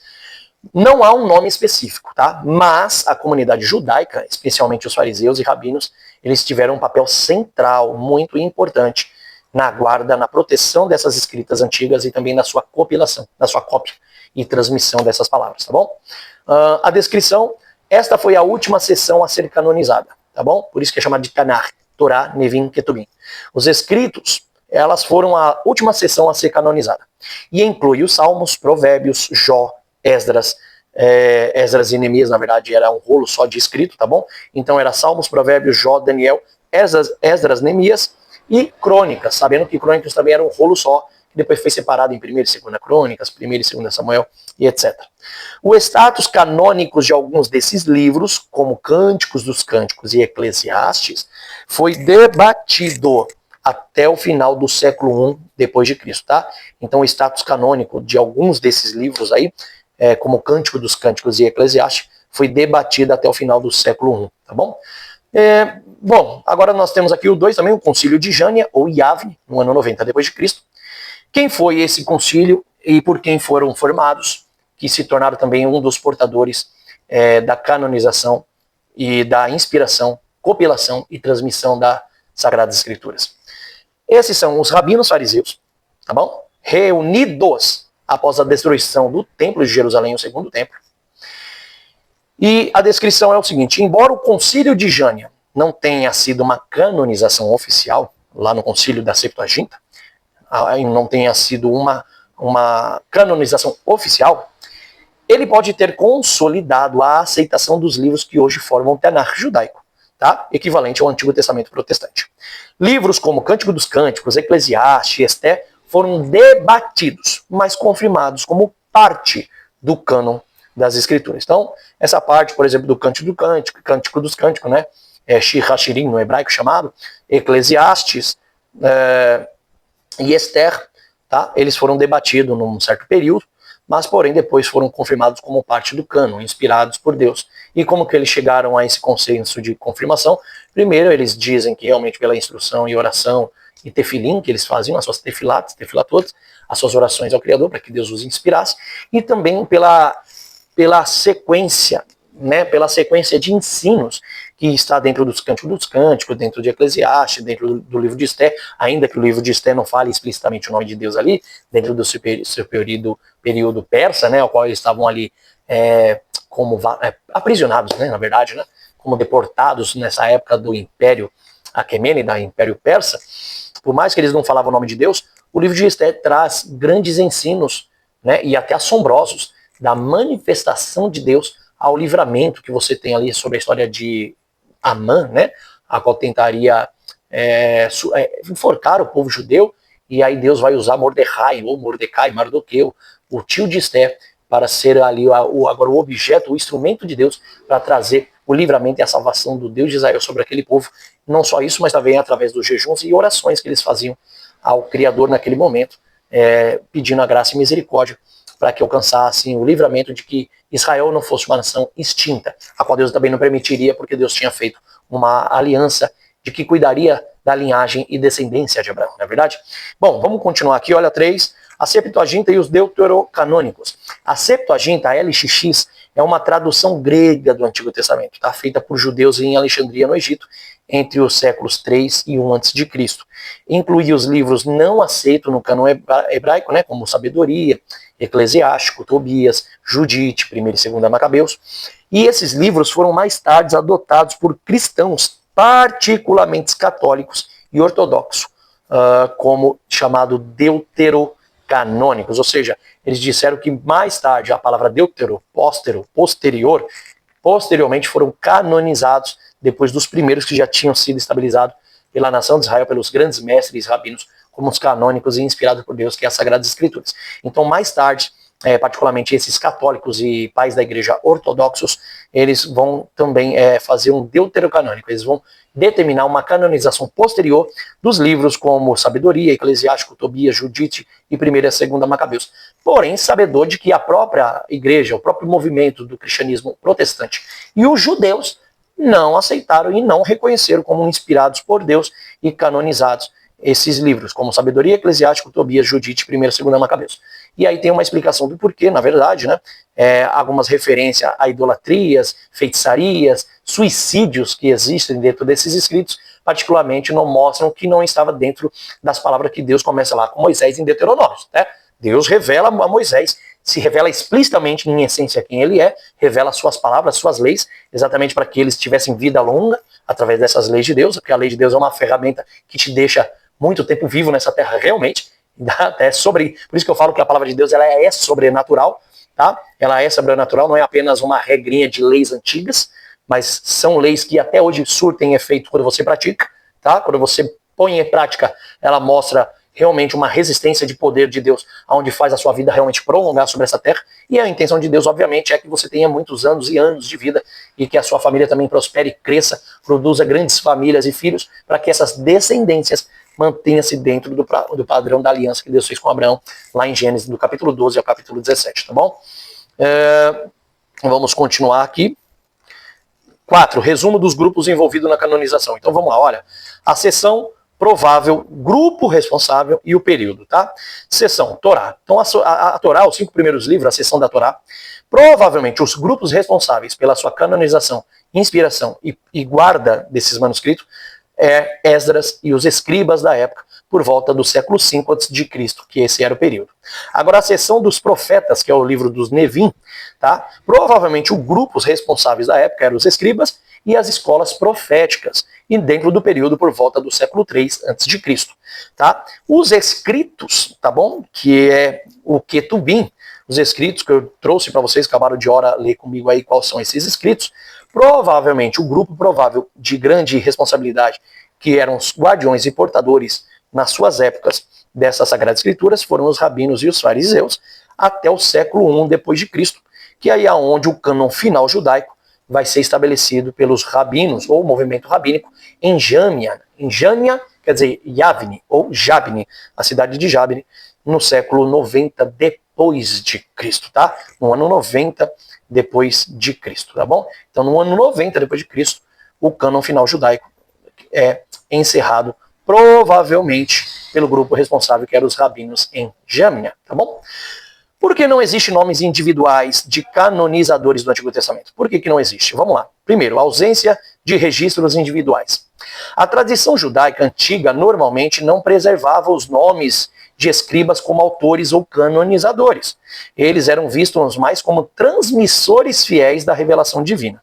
Não há um nome específico, tá? Mas a comunidade judaica, especialmente os fariseus e rabinos, eles tiveram um papel central, muito importante, na guarda, na proteção dessas escritas antigas e também na sua compilação, na sua cópia e transmissão dessas palavras, tá bom? A descrição, esta foi a última sessão a ser canonizada, tá bom? Por isso que é chamada de Tanakh, Torá, Nevim, Ketubim. Os escritos, elas foram a última sessão a ser canonizada. E inclui os Salmos, Provérbios, Jó, Esdras, Esdras e Neemias, na verdade, era um rolo só de escrito, tá bom? Então era Salmos, Provérbios, Jó, Daniel, Esdras, Neemias e Crônicas, sabendo que Crônicas também era um rolo só, que depois foi separado em 1ª e 2ª Crônicas, 1ª e 2ª Samuel e etc. O status canônico de alguns desses livros, como Cânticos dos Cânticos e Eclesiastes, foi debatido até o final do século I depois de Cristo, tá? Então o status canônico de alguns desses livros aí, como Cântico dos Cânticos e Eclesiastes, foi debatido até o final do século I, tá bom? Bom, agora nós temos aqui o 2 também, o Concílio de Jânia, ou Yavne, no ano 90 depois de Cristo. Quem foi esse concílio e por quem foram formados, que se tornaram também um dos portadores da canonização e da inspiração, compilação e transmissão das Sagradas Escrituras. Esses são os rabinos fariseus, tá bom? Reunidos após a destruição do Templo de Jerusalém, o segundo templo. E a descrição é o seguinte: embora o Concílio de Jânia não tenha sido uma canonização oficial, lá no Concílio da Septuaginta, não tenha sido uma canonização oficial, ele pode ter consolidado a aceitação dos livros que hoje formam o Tanakh judaico, tá? Equivalente ao Antigo Testamento protestante. Livros como Cântico dos Cânticos, Eclesiastes e Esté foram debatidos, mas confirmados como parte do cânon das Escrituras. Então, essa parte, por exemplo, do Cântico dos Cânticos, né? Shir HaShirim, no hebraico chamado, Eclesiastes e Esther, tá? Eles foram debatidos num certo período, mas porém depois foram confirmados como parte do cânon, inspirados por Deus. E como que eles chegaram a esse consenso de confirmação? Primeiro, eles dizem que realmente pela instrução e oração e tefilim que eles faziam, as suas tefilatot, as suas orações ao Criador, para que Deus os inspirasse, e também pela sequência, né, pela sequência de ensinos que está dentro dos Cânticos dos Cânticos, dentro de Eclesiastes, dentro do livro de Esté, ainda que o livro de Esté não fale explicitamente o nome de Deus ali, dentro do seu período persa, né, ao qual eles estavam ali como aprisionados, né, na verdade, né, como deportados nessa época do Império Aquemênida, Império Persa. Por mais que eles não falavam o nome de Deus, o livro de Esté traz grandes ensinos, né, e até assombrosos, da manifestação de Deus ao livramento que você tem ali sobre a história de Amã, né, a qual tentaria enforcar o povo judeu, e aí Deus vai usar Mordecai, ou Mardoqueu, o tio de Esté, para ser ali agora o objeto, o instrumento de Deus, para trazer o livramento e a salvação do Deus de Israel sobre aquele povo. Não só isso, mas também através dos jejuns e orações que eles faziam ao Criador naquele momento, pedindo a graça e misericórdia para que alcançassem o livramento de que Israel não fosse uma nação extinta, a qual Deus também não permitiria, porque Deus tinha feito uma aliança de que cuidaria da linhagem e descendência de Abraão, não é verdade? Bom, vamos continuar aqui, olha 3, a Septuaginta e os deuterocanônicos. A Septuaginta, a LXX, é uma tradução grega do Antigo Testamento, tá? Feita por judeus em Alexandria, no Egito, entre os séculos 3 e 1 a.C. Incluía os livros não aceitos no cânon hebraico, né, como Sabedoria, Eclesiástico, Tobias, Judite, 1ª e 2ª Macabeus. E esses livros foram mais tarde adotados por cristãos, particularmente católicos e ortodoxos, como chamado deuterocanônicos, ou seja, eles disseram que mais tarde a palavra deutero, posteriormente foram canonizados depois dos primeiros que já tinham sido estabilizados pela nação de Israel, pelos grandes mestres rabinos, como os canônicos e inspirados por Deus, que é as Sagradas Escrituras. Então, mais tarde, particularmente esses católicos e pais da igreja ortodoxos, eles vão também fazer um deuterocanônico, eles vão determinar uma canonização posterior dos livros como Sabedoria, Eclesiástico, Tobias, Judite e 1ª e 2ª Macabeus. Porém, sabedor de que a própria igreja, o próprio movimento do cristianismo protestante e os judeus não aceitaram e não reconheceram como inspirados por Deus e canonizados esses livros, como Sabedoria, Eclesiástico, Tobias, Judite, 1ª e 2ª Macabeus. E aí tem uma explicação do porquê, na verdade, né? Algumas referências a idolatrias, feitiçarias, suicídios que existem dentro desses escritos, particularmente não mostram que não estava dentro das palavras que Deus começa lá com Moisés em Deuteronômio, né? Deus revela a Moisés, se revela explicitamente em essência quem ele é, revela suas palavras, suas leis, exatamente para que eles tivessem vida longa através dessas leis de Deus, porque a lei de Deus é uma ferramenta que te deixa muito tempo vivo nessa terra realmente, até por isso que eu falo que a palavra de Deus ela é sobrenatural, tá? Ela é sobrenatural, não é apenas uma regrinha de leis antigas, mas são leis que até hoje surtem efeito quando você pratica, tá? Quando você põe em prática, ela mostra realmente uma resistência de poder de Deus, onde faz a sua vida realmente prolongar sobre essa terra, e a intenção de Deus, obviamente, é que você tenha muitos anos e anos de vida, e que a sua família também prospere, cresça, produza grandes famílias e filhos, para que essas descendências mantenham-se dentro do padrão da aliança que Deus fez com Abraão, lá em Gênesis, do capítulo 12 ao capítulo 17, tá bom? Vamos continuar aqui. 4. Resumo dos grupos envolvidos na canonização. Então vamos lá, olha. A seção provável, grupo responsável e o período, tá? Seção, Torá. Então a Torá, os 5 primeiros livros, a seção da Torá, provavelmente os grupos responsáveis pela sua canonização, inspiração e guarda desses manuscritos Esdras e os escribas da época, por volta do século V a.C., que esse era o período. Agora a seção dos profetas, que é o livro dos Nevim, tá? Provavelmente os grupos responsáveis da época eram os escribas e as escolas proféticas, e dentro do período por volta do século III a.C., tá? Os escritos, tá bom? Que é o Ketubim, os escritos que eu trouxe para vocês, acabaram de ler comigo aí quais são esses escritos. Provavelmente o grupo provável de grande responsabilidade, que eram os guardiões e portadores nas suas épocas dessas Sagradas Escrituras, foram os rabinos e os fariseus, até o século I depois de Cristo, que aí é onde o cânon final judaico vai ser estabelecido pelos rabinos, ou movimento rabínico, em Jâmia. Em Jâmia, quer dizer, Yavne, ou Jabne, a cidade de Jabne, no século 90 depois de Cristo, tá? No ano 90 depois de Cristo, tá bom? Então, no ano 90 depois de Cristo, o cânon final judaico é encerrado, provavelmente pelo grupo responsável, que eram os rabinos em Jâmia, tá bom? Por que não existem nomes individuais de canonizadores do Antigo Testamento? Por que não existe? Vamos lá. Primeiro, a ausência de registros individuais. A tradição judaica antiga normalmente não preservava os nomes de escribas como autores ou canonizadores. Eles eram vistos mais como transmissores fiéis da revelação divina.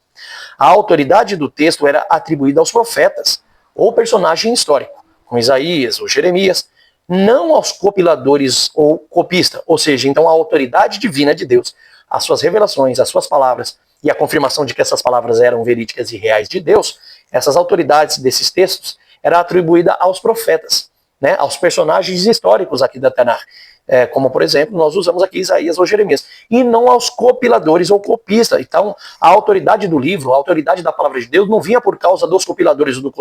A autoridade do texto era atribuída aos profetas ou personagem histórico, como Isaías ou Jeremias, não aos copiladores ou copistas, ou seja, então a autoridade divina de Deus, as suas revelações, as suas palavras e a confirmação de que essas palavras eram verídicas e reais de Deus, essas autoridades desses textos era atribuída aos profetas, né, aos personagens históricos aqui da Tanakh, como por exemplo, nós usamos aqui Isaías ou Jeremias, e não aos copiladores ou copistas. Então, a autoridade do livro, a autoridade da palavra de Deus não vinha por causa dos copiladores ou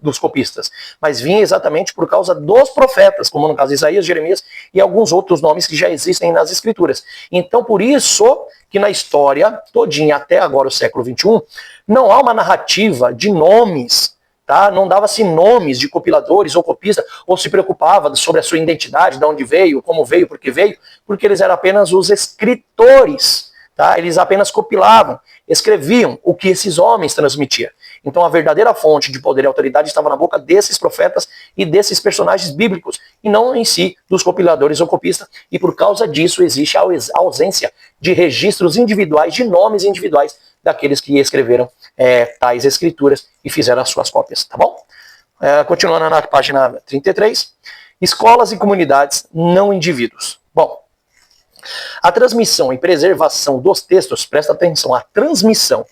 dos copistas, mas vinha exatamente por causa dos profetas, como no caso de Isaías, Jeremias e alguns outros nomes que já existem nas escrituras. Então, por isso que na história todinha, até agora o século XXI, não há uma narrativa de nomes tá? Não dava-se nomes de compiladores ou copistas, ou se preocupava sobre a sua identidade, de onde veio, como veio, por que veio, porque eles eram apenas os escritores, tá? Eles apenas compilavam, escreviam o que esses homens transmitiam. Então a verdadeira fonte de poder e autoridade estava na boca desses profetas e desses personagens bíblicos, e não em si dos compiladores ou copistas, e por causa disso existe a ausência de registros individuais, de nomes individuais daqueles que escreveram tais escrituras e fizeram as suas cópias, tá bom? Continuando na página 33, escolas e comunidades, não indivíduos. Bom, a transmissão e preservação dos textos, presta atenção, a transmissão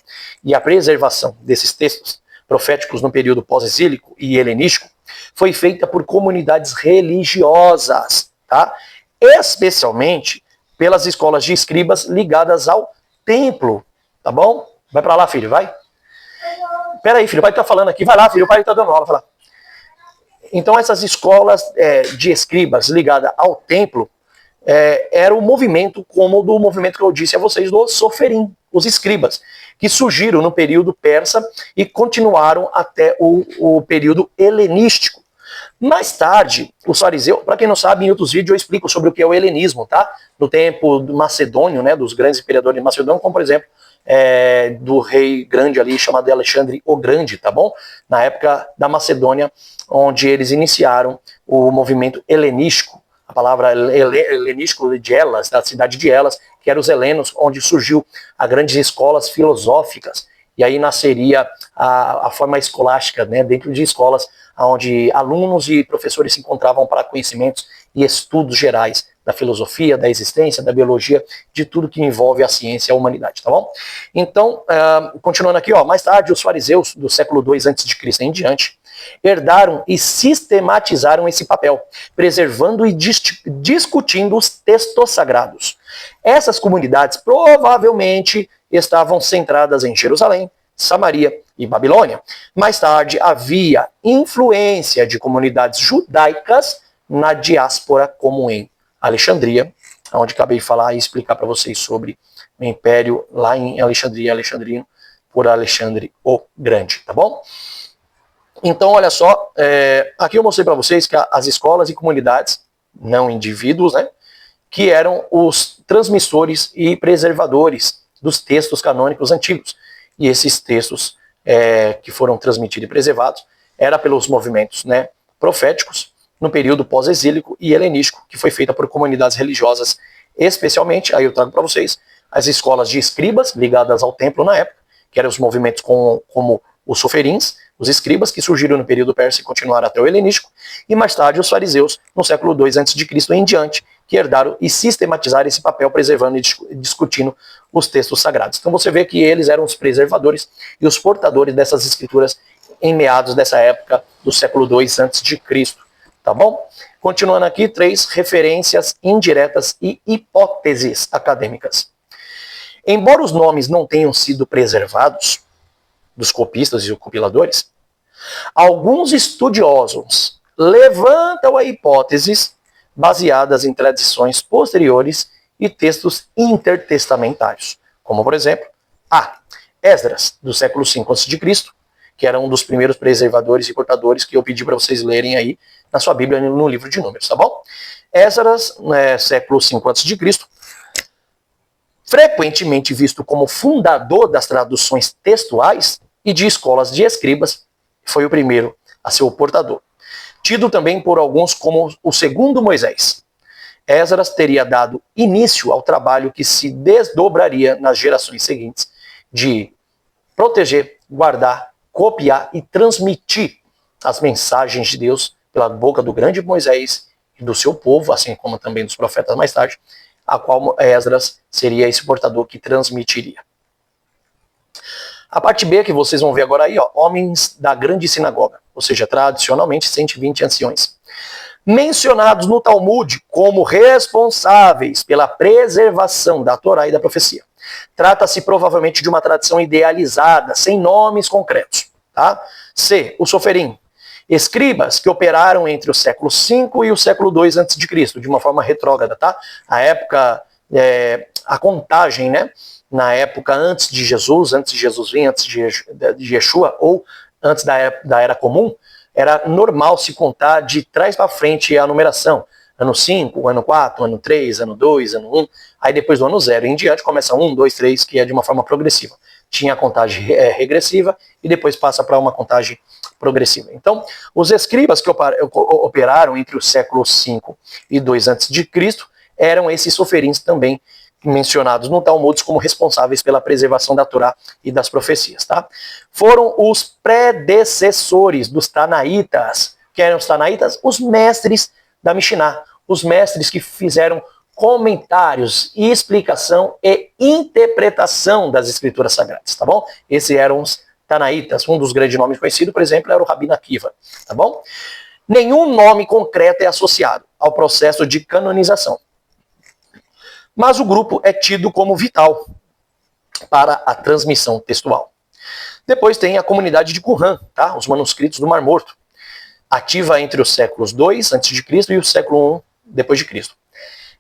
e a preservação desses textos proféticos no período pós-exílico e helenístico foi feita por comunidades religiosas, tá? Especialmente pelas escolas de escribas ligadas ao templo, tá bom? Vai pra lá, filho, vai. Pera aí, filho, o pai tá falando aqui, vai lá, filho, o pai tá dando aula, vai lá. Então essas escolas de escribas ligadas ao templo era o movimento, como do movimento que eu disse a vocês, do Soferim, os escribas, que surgiram no período persa e continuaram até o período helenístico. Mais tarde, os fariseus, para quem não sabe, em outros vídeos eu explico sobre o que é o helenismo, tá? No tempo do macedônio, né, dos grandes imperadores de Macedônia, como por exemplo, do rei grande ali, chamado Alexandre o Grande, tá bom? Na época da Macedônia, onde eles iniciaram o movimento helenístico. A palavra helenístico de Elas, da cidade de Elas, que eram os helenos, onde surgiu as grandes escolas filosóficas, e aí nasceria a forma escolástica, né, dentro de escolas onde alunos e professores se encontravam para conhecimentos e estudos gerais da filosofia, da existência, da biologia, de tudo que envolve a ciência e a humanidade, tá bom? Então, continuando aqui, ó, mais tarde os fariseus do século II a.C. em diante herdaram e sistematizaram esse papel, preservando e discutindo os textos sagrados. Essas comunidades provavelmente estavam centradas em Jerusalém, Samaria e Babilônia. Mais tarde havia influência de comunidades judaicas na diáspora, como em Alexandria, onde acabei de falar e explicar para vocês sobre o império lá em Alexandria, Alexandrino, por Alexandre o Grande, tá bom? Então, olha só, aqui eu mostrei para vocês que as escolas e comunidades, não indivíduos, né, que eram os transmissores e preservadores dos textos canônicos antigos. E esses textos que foram transmitidos e preservados eram pelos movimentos, né, proféticos no período pós-exílico e helenístico, que foi feita por comunidades religiosas, especialmente, aí eu trago para vocês, as escolas de escribas ligadas ao templo na época, que eram os movimentos como os soferins, os escribas, que surgiram no período persa e continuaram até o helenístico, e mais tarde os fariseus, no século II a.C. em diante, que herdaram e sistematizaram esse papel, preservando e discutindo os textos sagrados. Então você vê que eles eram os preservadores e os portadores dessas escrituras em meados dessa época do século II a.C., tá bom? Continuando aqui, 3 referências indiretas e hipóteses acadêmicas. Embora os nomes não tenham sido preservados, dos copistas e compiladores, alguns estudiosos levantam a hipóteses baseadas em tradições posteriores e textos intertestamentários, como por exemplo, Esdras, do século V a.C., que era um dos primeiros preservadores e portadores que eu pedi para vocês lerem aí na sua Bíblia no livro de Números, tá bom? Esdras, século V a.C., frequentemente visto como fundador das traduções textuais e de escolas de escribas, foi o primeiro a ser o portador. Tido também por alguns como o segundo Moisés. Esdras teria dado início ao trabalho que se desdobraria nas gerações seguintes de proteger, guardar, copiar e transmitir as mensagens de Deus pela boca do grande Moisés e do seu povo, assim como também dos profetas mais tarde, a qual Esdras seria esse portador que transmitiria. A parte B que vocês vão ver agora aí, ó, homens da grande sinagoga, ou seja, tradicionalmente 120 anciões, mencionados no Talmud como responsáveis pela preservação da Torá e da profecia. Trata-se provavelmente de uma tradição idealizada, sem nomes concretos. Tá? C. O Soferim. Escribas que operaram entre o século V e o século II a.C., de uma forma retrógrada, tá? A época, a contagem, né? Na época antes de Jesus vir, antes de Yeshua, ou antes da era comum, era normal se contar de trás para frente a numeração. Ano 5, ano 4, ano 3, ano 2, ano 1. Aí depois do ano 0 em diante começa 1, 2, 3, que é de uma forma progressiva. Tinha a contagem regressiva e depois passa para uma contagem progressiva. Então, os escribas que operaram entre os séculos 5 e 2 a.C. eram esses soferins também mencionados no Talmud como responsáveis pela preservação da Torá e das profecias. Tá? Foram os predecessores dos Tanaítas. Quem eram os Tanaítas? Os mestres da Mishnah, os mestres que fizeram comentários, explicação e interpretação das escrituras sagradas, tá bom? Esses eram os Tanaítas. Um dos grandes nomes conhecidos, por exemplo, era o Rabino Akiva, tá bom? Nenhum nome concreto é associado ao processo de canonização, mas o grupo é tido como vital para a transmissão textual. Depois tem a comunidade de Qumran, tá? Os manuscritos do Mar Morto, ativa entre os séculos 2 a.C. e o século 1 depois de Cristo.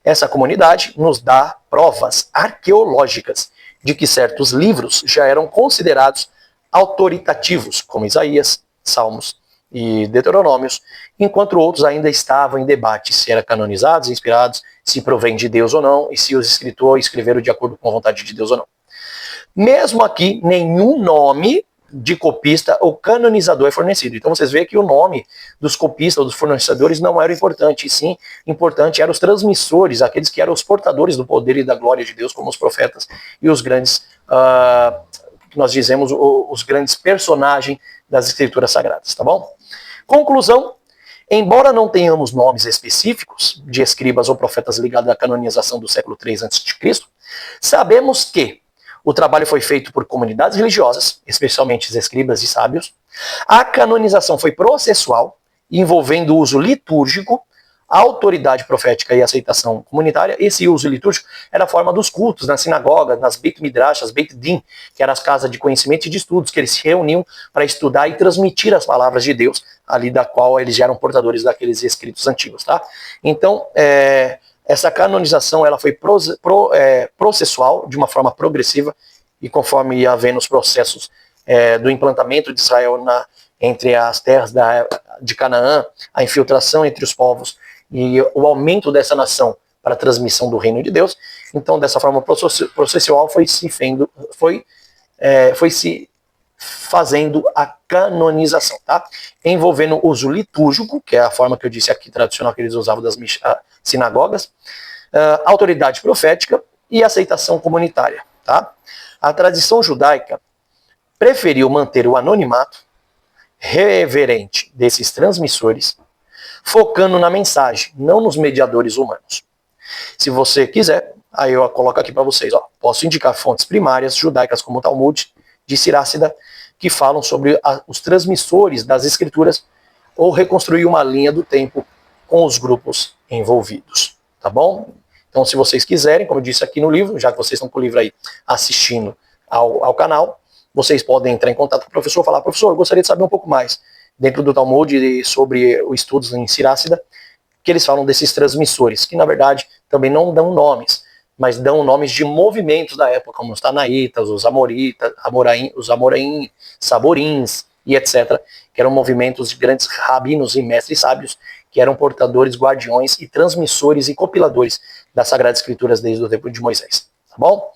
Essa comunidade nos dá provas arqueológicas de que certos livros já eram considerados autoritativos, como Isaías, Salmos e Deuteronômios, enquanto outros ainda estavam em debate se eram canonizados, inspirados, se provém de Deus ou não, e se os escritores escreveram de acordo com a vontade de Deus ou não. Mesmo aqui, nenhum nome de copista ou canonizador é fornecido. Então vocês veem que o nome dos copistas ou dos fornecedores não era importante, e sim, importante eram os transmissores, aqueles que eram os portadores do poder e da glória de Deus, como os profetas e os grandes, que nós dizemos, os grandes personagens das escrituras sagradas, tá bom? Conclusão, embora não tenhamos nomes específicos de escribas ou profetas ligados à canonização do século 3 a.C., sabemos que o trabalho foi feito por comunidades religiosas, especialmente os escribas e sábios. A canonização foi processual, envolvendo o uso litúrgico, a autoridade profética e a aceitação comunitária. Esse uso litúrgico era a forma dos cultos, nas sinagogas, nas Beit Midrash, as Beit Din, que eram as casas de conhecimento e de estudos, que eles se reuniam para estudar e transmitir as palavras de Deus, ali da qual eles já eram portadores daqueles escritos antigos. Tá? Então, essa canonização ela foi processual, de uma forma progressiva, e conforme ia havendo os processos do implantamento de Israel entre as terras de Canaã, a infiltração entre os povos e o aumento dessa nação para a transmissão do reino de Deus. Então, dessa forma processual, foi se fazendo a canonização, tá? Envolvendo o uso litúrgico, que é a forma que eu disse aqui, tradicional, que eles usavam das sinagogas, autoridade profética e aceitação comunitária, tá? A tradição judaica preferiu manter o anonimato reverente desses transmissores, focando na mensagem, não nos mediadores humanos. Se você quiser, aí eu coloco aqui para vocês, ó, posso indicar fontes primárias judaicas como o Talmud de Sirácida, que falam sobre os transmissores das escrituras, ou reconstruir uma linha do tempo com os grupos envolvidos, tá bom? Então, se vocês quiserem, como eu disse aqui no livro, já que vocês estão com o livro aí assistindo ao canal, vocês podem entrar em contato com o professor e falar: professor, eu gostaria de saber um pouco mais dentro do Talmud sobre os estudos em Sirácida, que eles falam desses transmissores, que na verdade também não dão nomes, mas dão nomes de movimentos da época, como os Tanaítas, os Amoritas, os Amoraim, Saborins e etc., que eram movimentos de grandes rabinos e mestres sábios, que eram portadores, guardiões e transmissores e compiladores das Sagradas Escrituras desde o tempo de Moisés, tá bom?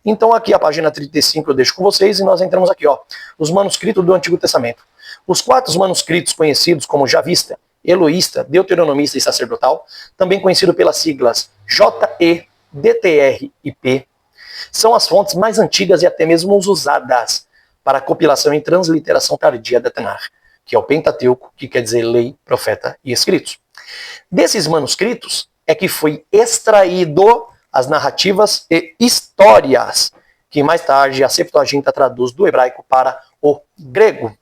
Então aqui a página 35 eu deixo com vocês e nós entramos aqui, ó, os manuscritos do Antigo Testamento. Os 4 manuscritos conhecidos como Javista, Eloísta, Deuteronomista e Sacerdotal, também conhecido pelas siglas JE, DTR e P, são as fontes mais antigas e até mesmo usadas para a compilação e transliteração tardia da Tanakh, que é o Pentateuco, que quer dizer lei, profeta e escritos. Desses manuscritos é que foi extraído as narrativas e histórias, que mais tarde a Septuaginta traduz do hebraico para o grego.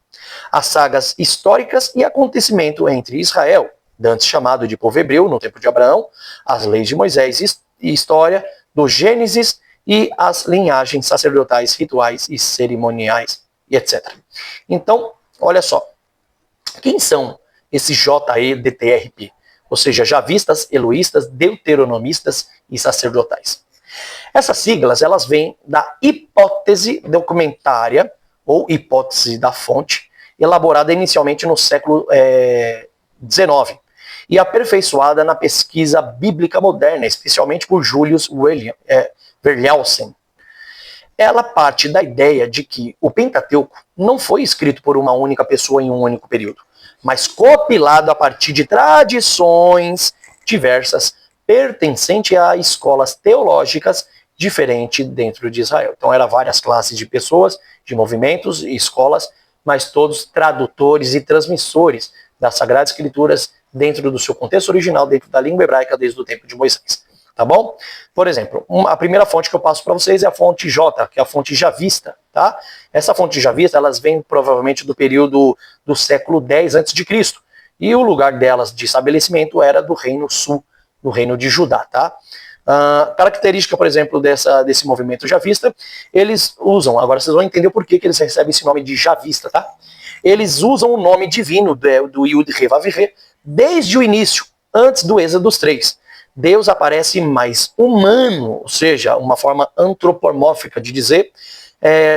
As sagas históricas e acontecimento entre Israel, antes chamado de povo hebreu no tempo de Abraão, as leis de Moisés e história do Gênesis e as linhagens sacerdotais, rituais e cerimoniais, e etc. Então, olha só, quem são esses JEDTRP? Ou seja, javistas, eloístas, deuteronomistas e sacerdotais. Essas siglas, elas vêm da hipótese documentária, ou hipótese da fonte, elaborada inicialmente no século XIX e aperfeiçoada na pesquisa bíblica moderna, especialmente por Julius Verhelsen. Ela parte da ideia de que o Pentateuco não foi escrito por uma única pessoa em um único período, mas compilado a partir de tradições diversas, pertencente a escolas teológicas diferentes dentro de Israel. Então eram várias classes de pessoas, de movimentos e escolas, mas todos tradutores e transmissores das Sagradas Escrituras dentro do seu contexto original, dentro da língua hebraica desde o tempo de Moisés. Tá bom? Por exemplo, a primeira fonte que eu passo para vocês é a fonte J, que é a fonte javista, tá? Essa fonte javista, elas vêm provavelmente do período do século X a.C., e o lugar delas de estabelecimento era do Reino Sul, do Reino de Judá, tá? Característica, por exemplo, desse movimento javista, eles usam, agora vocês vão entender por que eles recebem esse nome de javista, tá? Eles usam o nome divino do Yud-Heh-Vav-Heh desde o início, antes do Êxodo 3. Deus aparece mais humano, ou seja, uma forma antropomórfica de dizer,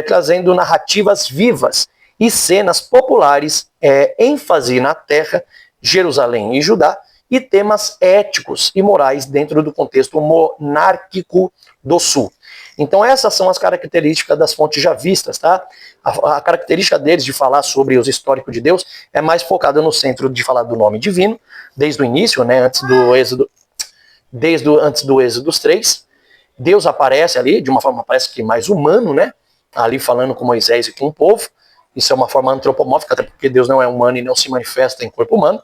trazendo narrativas vivas e cenas populares, ênfase na terra, Jerusalém e Judá, e temas éticos e morais dentro do contexto monárquico do Sul. Então essas são as características das fontes javistas, tá? A característica deles de falar sobre os históricos de Deus é mais focada no centro de falar do nome divino, desde o início, né, antes do Êxodo 3, Deus aparece ali, de uma forma parece que mais humano, né? Ali falando com Moisés e com o povo. Isso é uma forma antropomórfica, até porque Deus não é humano e não se manifesta em corpo humano.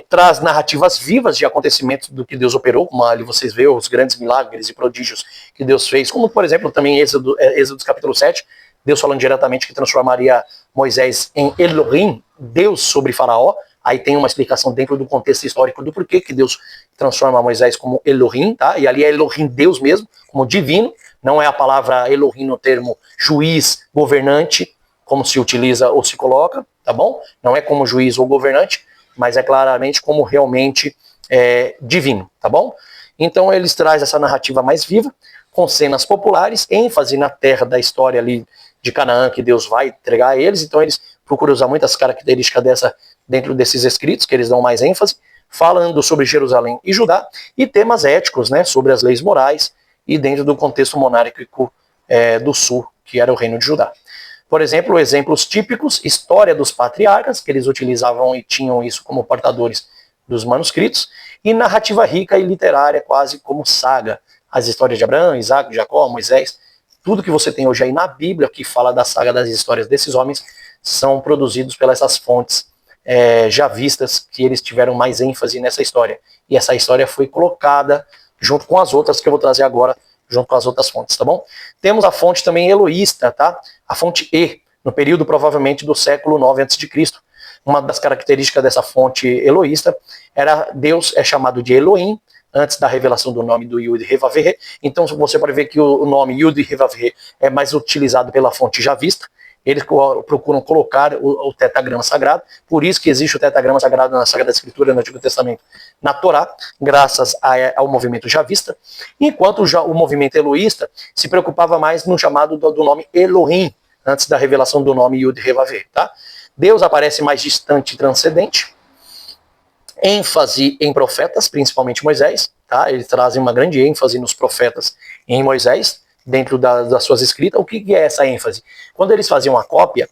Traz narrativas vivas de acontecimentos do que Deus operou, como ali vocês veem os grandes milagres e prodígios que Deus fez, como por exemplo também Êxodo capítulo 7, Deus falando diretamente que transformaria Moisés em Elohim, Deus sobre Faraó. Aí tem uma explicação dentro do contexto histórico do porquê que Deus transforma Moisés como Elohim, tá? E ali é Elohim Deus mesmo, como divino, não é a palavra Elohim no termo juiz, governante, como se utiliza ou se coloca, tá bom? Não é como juiz ou governante, mas é claramente como realmente divino, tá bom? Então eles trazem essa narrativa mais viva, com cenas populares, ênfase na terra da história ali de Canaã, que Deus vai entregar a eles, então eles procuram usar muitas características dentro desses escritos, que eles dão mais ênfase, falando sobre Jerusalém e Judá, e temas éticos, né, sobre as leis morais, e dentro do contexto monárquico do sul, que era o reino de Judá. Por exemplo, exemplos típicos, história dos patriarcas, que eles utilizavam e tinham isso como portadores dos manuscritos, e narrativa rica e literária, quase como saga. As histórias de Abraão, Isaac, Jacó, Moisés, tudo que você tem hoje aí na Bíblia, que fala da saga das histórias desses homens, são produzidos pelas essas fontes javistas, que eles tiveram mais ênfase nessa história. E essa história foi colocada junto com as outras que eu vou trazer agora, junto com as outras fontes, tá bom? Temos a fonte também eloísta, tá? A fonte E, no período provavelmente do século IX a.C. Uma das características dessa fonte eloísta era Deus é chamado de Elohim, antes da revelação do nome do Yud-Heh-Vav-Heh. Então você pode ver que o nome Yud-Heh-Vav-Heh é mais utilizado pela fonte javista. Eles procuram colocar o tetragrama sagrado, por isso que existe o tetragrama sagrado na Sagrada Escritura, no Antigo Testamento, na Torá, graças ao movimento javista, enquanto o movimento eloísta se preocupava mais no chamado do nome Elohim, antes da revelação do nome Yud-Heh-Vav-Heh, tá? Deus aparece mais distante e transcendente, ênfase em profetas, principalmente Moisés, tá? Eles trazem uma grande ênfase nos profetas em Moisés, dentro das suas escritas. O que é essa ênfase? Quando eles faziam a cópia,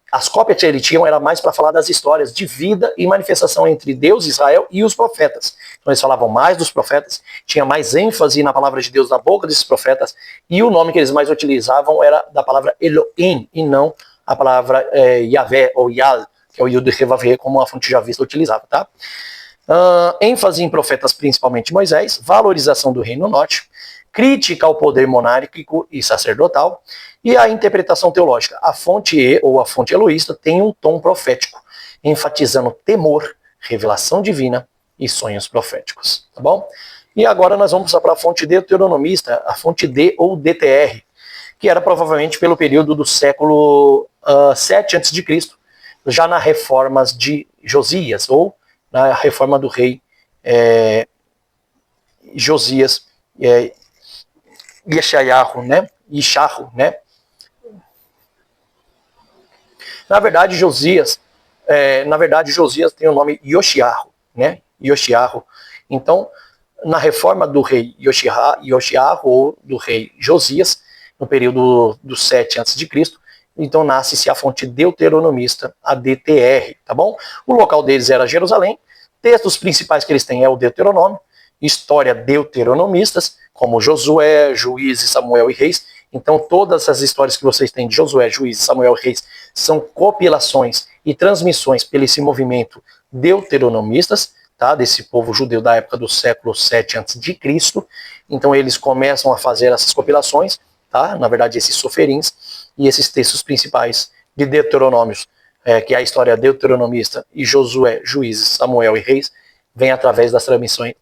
as cópias que eles tinham era mais para falar das histórias de vida e manifestação entre Deus, Israel e os profetas. Então eles falavam mais dos profetas, tinha mais ênfase na palavra de Deus na boca desses profetas, e o nome que eles mais utilizavam era da palavra Elohim, e não a palavra Yahvé ou Yal, que é o Yud-Heh-Vav-Heh, como a fonte javista utilizava, tá? ênfase em profetas, principalmente Moisés, valorização do Reino Norte, crítica ao poder monárquico e sacerdotal, e a interpretação teológica. A fonte E, ou a fonte eloísta, tem um tom profético, enfatizando temor, revelação divina e sonhos proféticos, tá bom? E agora nós vamos para a fonte deuteronomista, a fonte D ou DTR, que era provavelmente pelo período do século 7 a.C., já nas reformas de Josias, ou na reforma do rei Josias, Yeshayahu, né? Ishahu, né? Na verdade, Josias tem o nome Yoshiarro, né? Yoshiarro. Então, na reforma do rei Yoshiarro, ou do rei Josias, no período do 7 a.C., então nasce-se a fonte deuteronomista, a DTR, tá bom? O local deles era Jerusalém. Textos principais que eles têm é o Deuteronômio, história deuteronomistas, como Josué, Juízes, Samuel e Reis. Então todas as histórias que vocês têm de Josué, Juízes, Samuel e Reis são compilações e transmissões pelo esse movimento deuteronomistas, tá? Desse povo judeu da época do século 7 a.C. Então eles começam a fazer essas compilações, tá? Na verdade, esses soferins e esses textos principais de Deuteronômios, que é a história deuteronomista, e Josué, Juízes, Samuel e Reis, vem através das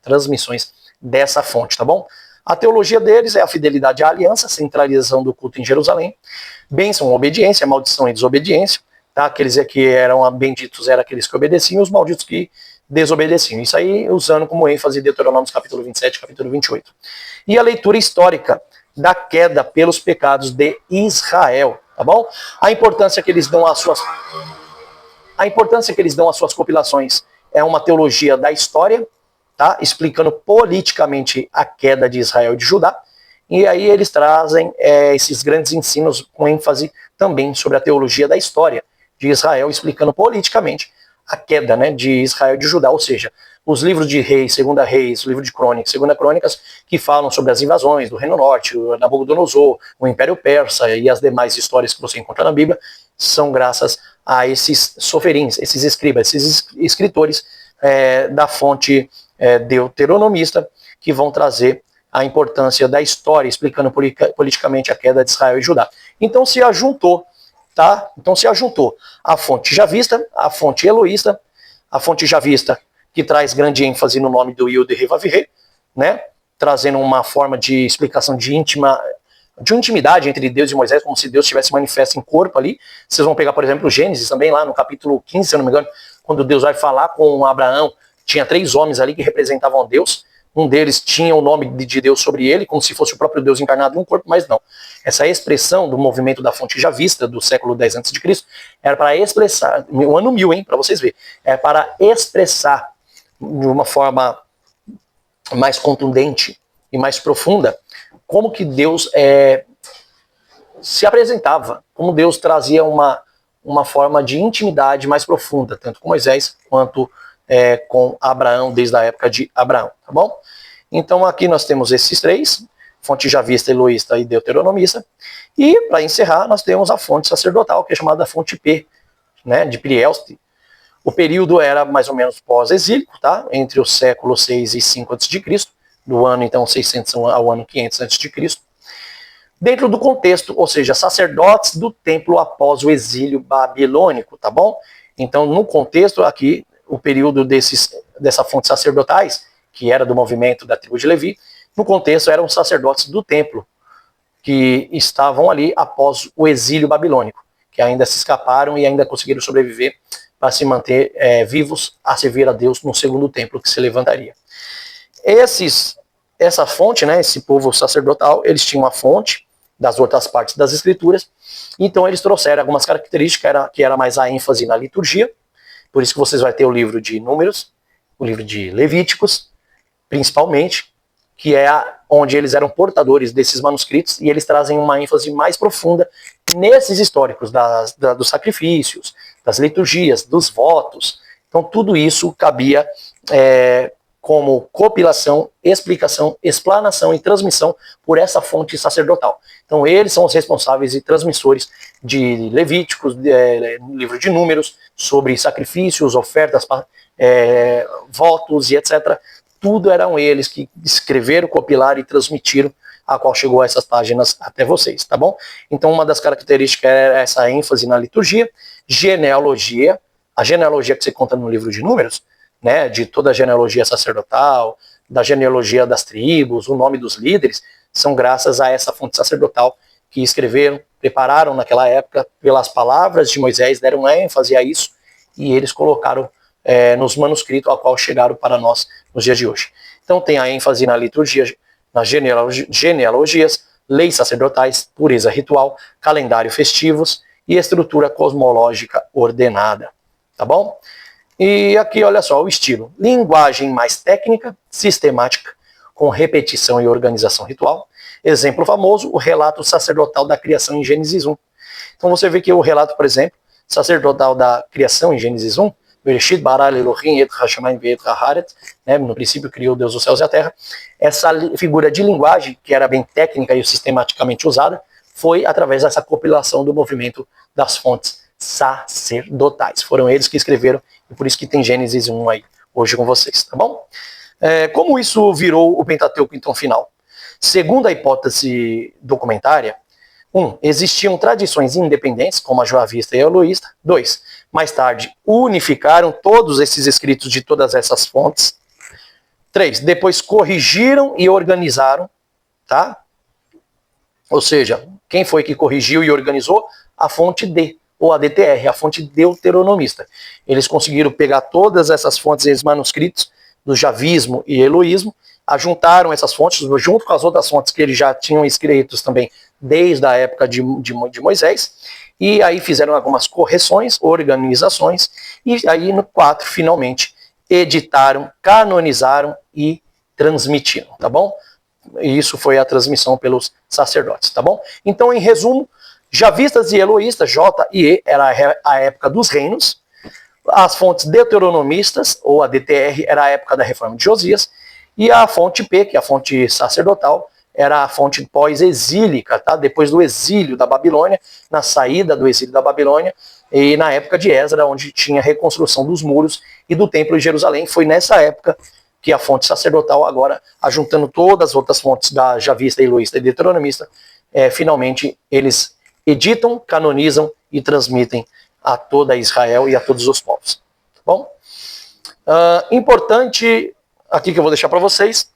transmissões dessa fonte, tá bom? A teologia deles é a fidelidade à aliança, centralização do culto em Jerusalém, bênção, obediência, maldição e desobediência, tá? Aqueles que eram benditos eram aqueles que obedeciam, os malditos que desobedeciam. Isso aí usando como ênfase Deuteronômio capítulo 27, capítulo 28. E a leitura histórica da queda pelos pecados de Israel, tá bom? A importância que eles dão às suas compilações é uma teologia da história, tá? Explicando politicamente a queda de Israel e de Judá. E aí eles trazem esses grandes ensinos com ênfase também sobre a teologia da história de Israel, explicando politicamente a queda, né, de Israel e de Judá, ou seja, os livros de Reis, Segunda Reis, o livro de Crônicas, Segunda Crônicas, que falam sobre as invasões do Reino Norte, o Nabucodonosor, o Império Persa e as demais histórias que você encontra na Bíblia, são graças a esses soferins, esses escribas, esses escritores da fonte deuteronomista, que vão trazer a importância da história, explicando politicamente a queda de Israel e Judá. Então se ajuntou, tá? Então se ajuntou a fonte javista, a fonte eloísta, a fonte javista, que traz grande ênfase no nome do Yud He Vav He, né? Trazendo uma forma de explicação de intimidade entre Deus e Moisés, como se Deus estivesse manifesto em corpo ali. Vocês vão pegar, por exemplo, Gênesis também, lá no capítulo 15, se eu não me engano, quando Deus vai falar com Abraão, tinha 3 homens ali que representavam Deus. Um deles tinha o nome de Deus sobre ele, como se fosse o próprio Deus encarnado em um corpo, mas não. Essa expressão do movimento da fonte javista, do século 10 a.C., era para expressar, o ano 1000, hein, para vocês verem, é para expressar de uma forma mais contundente e mais profunda como que Deus se apresentava, como Deus trazia uma forma de intimidade mais profunda, tanto com Moisés quanto com Abraão, desde a época de Abraão, tá bom? Então aqui nós temos esses 3, fonte javista, eloísta e deuteronomista, e para encerrar nós temos a fonte sacerdotal, que é chamada fonte P, né, de Prielste. O período era mais ou menos pós-exílico, tá? Entre o século 6 e 5 a.C., do ano então 600 ao ano 500 a.C., dentro do contexto, ou seja, sacerdotes do templo após o exílio babilônico, tá bom? Então, no contexto aqui, o período dessa fonte sacerdotais, que era do movimento da tribo de Levi, no contexto eram sacerdotes do templo, que estavam ali após o exílio babilônico, que ainda se escaparam e ainda conseguiram sobreviver para se manter vivos a servir a Deus no segundo templo que se levantaria. Essa fonte, né, esse povo sacerdotal, eles tinham uma fonte das outras partes das escrituras, então eles trouxeram algumas características, que era mais a ênfase na liturgia, por isso que vocês vão ter o livro de Números, o livro de Levíticos, principalmente, que é onde eles eram portadores desses manuscritos, e eles trazem uma ênfase mais profunda nesses históricos, dos sacrifícios, das liturgias, dos votos. Então tudo isso cabia como compilação, explicação, explanação e transmissão por essa fonte sacerdotal. Então eles são os responsáveis e transmissores de Levíticos, livro de Números, sobre sacrifícios, ofertas, votos e etc. Tudo eram eles que escreveram, compilaram e transmitiram, a qual chegou a essas páginas até vocês, tá bom? Então uma das características é essa ênfase na liturgia, genealogia, a genealogia que você conta no livro de Números, né, de toda a genealogia sacerdotal, da genealogia das tribos, o nome dos líderes, são graças a essa fonte sacerdotal que escreveram, prepararam naquela época pelas palavras de Moisés, deram ênfase a isso, e eles colocaram nos manuscritos ao qual chegaram para nós nos dias de hoje. Então tem a ênfase na liturgia, nas genealogias, leis sacerdotais, pureza ritual, calendário festivos e estrutura cosmológica ordenada, tá bom? E aqui, olha só, o estilo. Linguagem mais técnica, sistemática, com repetição e organização ritual. Exemplo famoso, o relato sacerdotal da criação em Gênesis 1. Então você vê que o relato, por exemplo, sacerdotal da criação em Gênesis 1, Bereshit bara Elohim et hashamayim ve'et haaretz, no princípio criou Deus os céus e a terra. Essa figura de linguagem, que era bem técnica e sistematicamente usada, foi através dessa compilação do movimento das fontes sacerdotais. Foram eles que escreveram, e por isso que tem Gênesis 1 aí, hoje com vocês, tá bom? Como isso virou o Pentateuco, então, final? Segundo a hipótese documentária, 1. Existiam tradições independentes, como a Joavista e a Eloísta. 2. Mais tarde, unificaram todos esses escritos de todas essas fontes. 3. Depois corrigiram e organizaram, tá? Ou seja, quem foi que corrigiu e organizou? A fonte D, ou a DTR, a fonte deuteronomista. Eles conseguiram pegar todas essas fontes e esses manuscritos do Javismo e Eloísmo, ajuntaram essas fontes, junto com as outras fontes que eles já tinham escritos também desde a época de Moisés, e aí fizeram algumas correções, organizações, e aí no 4, finalmente, editaram, canonizaram e transmitiram, tá bom? E isso foi a transmissão pelos sacerdotes, tá bom? Então, em resumo, Javistas e Eloístas, J e E, era a época dos reinos. As fontes deuteronomistas, ou a DTR, era a época da reforma de Josias. E a fonte P, que é a fonte sacerdotal, era a fonte pós-exílica, tá? Depois do exílio da Babilônia, na saída do exílio da Babilônia, e na época de Esdra, onde tinha a reconstrução dos muros e do templo de Jerusalém. Foi nessa época que a fonte sacerdotal, agora, ajuntando todas as outras fontes da Javista, Eloísta e Deuteronomista, finalmente eles editam, canonizam e transmitem a toda Israel e a todos os povos. Tá bom? Importante, aqui que eu vou deixar para vocês,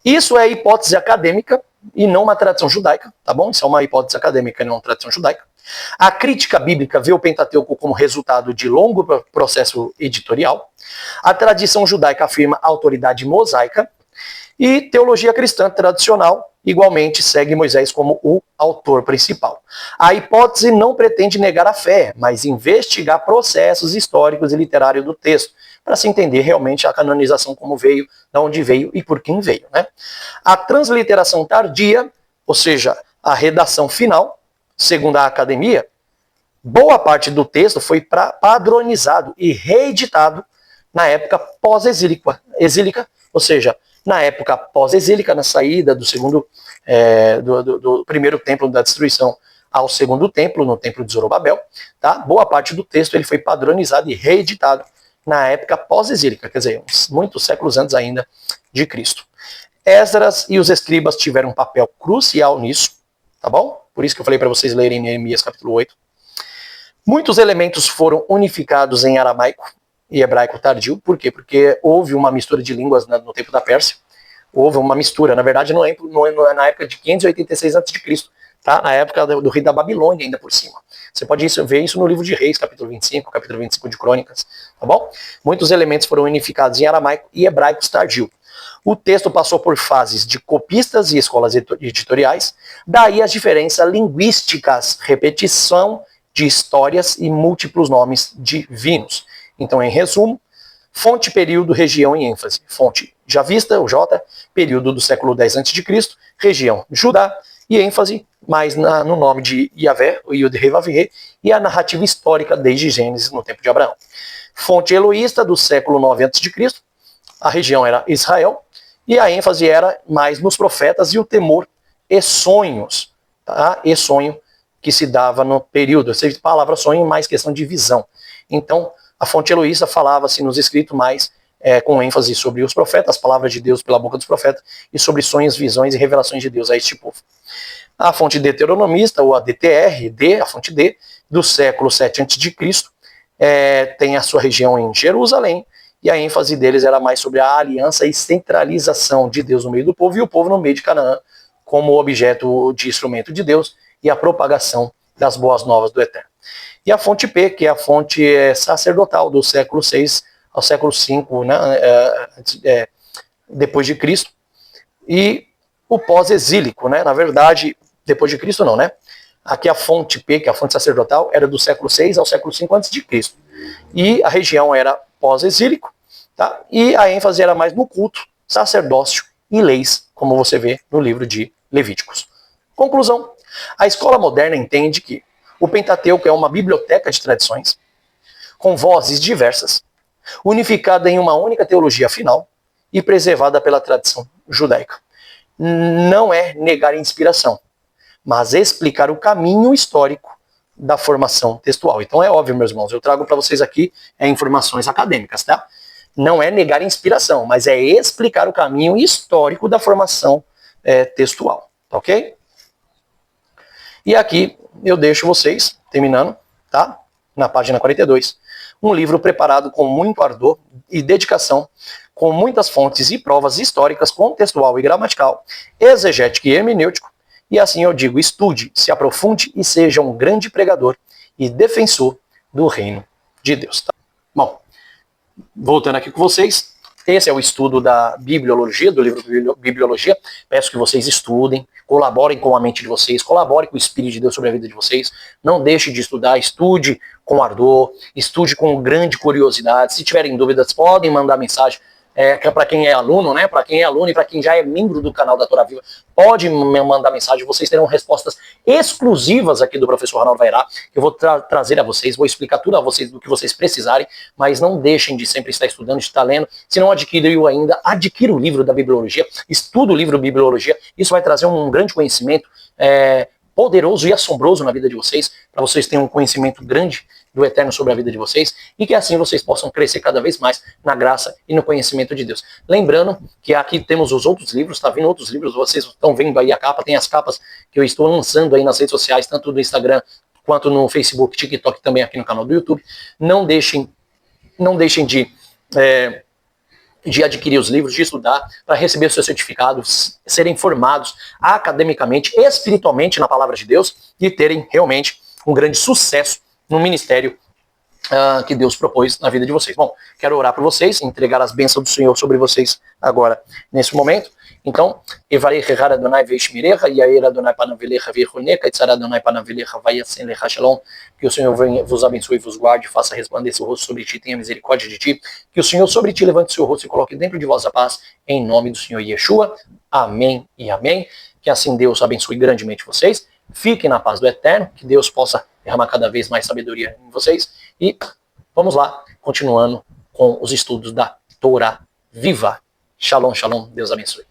isso é hipótese acadêmica e não uma tradição judaica, tá bom? Isso é uma hipótese acadêmica e não uma tradição judaica. A crítica bíblica vê o Pentateuco como resultado de longo processo editorial. A tradição judaica afirma a autoridade mosaica. E teologia cristã tradicional, igualmente, segue Moisés como o autor principal. A hipótese não pretende negar a fé, mas investigar processos históricos e literários do texto, para se entender realmente a canonização como veio, de onde veio e por quem veio, né? A transliteração tardia, ou seja, a redação final, segundo a academia, boa parte do texto foi padronizado e reeditado na época pós-exílica, ou seja, na época pós-exílica, na saída do do primeiro templo da destruição ao segundo templo, no templo de Zorobabel, tá? Boa parte do texto ele foi padronizado e reeditado na época pós-exílica, quer dizer, muitos séculos antes ainda de Cristo. Esdras e os escribas tiveram um papel crucial nisso, tá bom? Por isso que eu falei para vocês lerem Neemias capítulo 8. Muitos elementos foram unificados em aramaico e hebraico tardio. Por quê? Porque houve uma mistura de línguas no tempo da Pérsia. Houve uma mistura, na verdade não é na época de 586 a.C., tá? Na época do rei da Babilônia ainda por cima. Você pode ver isso no livro de Reis, capítulo 25 de Crônicas, tá bom? Muitos elementos foram unificados em aramaico e hebraico tardio. O texto passou por fases de copistas e escolas editoriais, daí as diferenças linguísticas, repetição de histórias e múltiplos nomes divinos. Então, em resumo, fonte, período, região e ênfase. Fonte Javista, o J, período do século X a.C., região Judá, e ênfase mais no nome de Yahvé, o Yud-Heh-Vav-Heh, e a narrativa histórica desde Gênesis, no tempo de Abraão. Fonte Eloísta, do século IX a.C., a região era Israel, e a ênfase era mais nos profetas e o temor e sonhos, tá? E sonho que se dava no período. Essa palavra sonho é mais questão de visão. Então, a fonte Eloísta falava-se nos escritos mais com ênfase sobre os profetas, as palavras de Deus pela boca dos profetas, e sobre sonhos, visões e revelações de Deus a este povo. A fonte deuteronomista, ou a DTR, a fonte D, do século 7 a.C., tem a sua região em Jerusalém, e a ênfase deles era mais sobre a aliança e centralização de Deus no meio do povo, e o povo no meio de Canaã, como objeto de instrumento de Deus, e a propagação das boas novas do Eterno. E a fonte P, que é a fonte sacerdotal do século 6 ao século 5, né, depois de Cristo, e o pós-exílico, né, na verdade, depois de Cristo não, né, Aqui a fonte P, que é a fonte sacerdotal, era do século VI ao século V a.C. E a região era pós-exílico, tá? E a ênfase era mais no culto, sacerdócio e leis, como você vê no livro de Levíticos. Conclusão: a escola moderna entende que o Pentateuco é uma biblioteca de tradições, com vozes diversas, unificada em uma única teologia final e preservada pela tradição judaica. Não é negar a inspiração, mas explicar o caminho histórico da formação textual. Então é óbvio, meus irmãos, eu trago para vocês aqui informações acadêmicas, tá? Não é negar a inspiração, mas é explicar o caminho histórico da formação textual, tá ok? E aqui eu deixo vocês, terminando, tá? Na página 42, um livro preparado com muito ardor e dedicação, com muitas fontes e provas históricas, contextual e gramatical, exegético e hermenêutico. E assim eu digo, estude, se aprofunde e seja um grande pregador e defensor do reino de Deus. Tá? Bom, voltando aqui com vocês, esse é o estudo da bibliologia, do livro Bibliologia. Peço que vocês estudem, colaborem com a mente de vocês, colaborem com o Espírito de Deus sobre a vida de vocês. Não deixe de estudar, estude com ardor, estude com grande curiosidade. Se tiverem dúvidas, podem mandar mensagem. Para quem é aluno, né? Para quem é aluno e para quem já é membro do canal da Torá Viva, pode me mandar mensagem, vocês terão respostas exclusivas aqui do professor Ronaldo Vairá, que eu vou trazer a vocês, vou explicar tudo a vocês do que vocês precisarem, mas não deixem de sempre estar estudando, de estar lendo. Se não adquiriu ainda, adquira o livro da Bibliologia, estuda o livro Bibliologia, isso vai trazer um grande conhecimento poderoso e assombroso na vida de vocês, para vocês terem um conhecimento grande do eterno sobre a vida de vocês, e que assim vocês possam crescer cada vez mais na graça e no conhecimento de Deus. Lembrando que aqui temos os outros livros, tá vindo outros livros, vocês estão vendo aí a capa, tem as capas que eu estou lançando aí nas redes sociais, tanto no Instagram quanto no Facebook, TikTok, também aqui no canal do YouTube. Não deixem de adquirir os livros, de estudar, para receber o seu certificado, serem formados academicamente, espiritualmente na palavra de Deus e terem realmente um grande sucesso no ministério que Deus propôs na vida de vocês. Bom, quero orar por vocês, entregar as bênçãos do Senhor sobre vocês agora, nesse momento. Então, Evarei Rehar Adonai Veishmirecha, Yair Adonai Panavelecha Virroneca, Itzar Adonai Panavelecha Vayasen Lecha Shalom. Que o Senhor vos abençoe e vos guarde, faça resplandecer o rosto sobre ti, tenha misericórdia de ti. Que o Senhor sobre ti levante o seu rosto e coloque dentro de vós a paz, em nome do Senhor Yeshua. Amém e amém. Que assim Deus abençoe grandemente vocês. Fiquem na paz do Eterno, que Deus possa derramar cada vez mais sabedoria em vocês. E vamos lá, continuando com os estudos da Torá Viva. Shalom, shalom, Deus abençoe.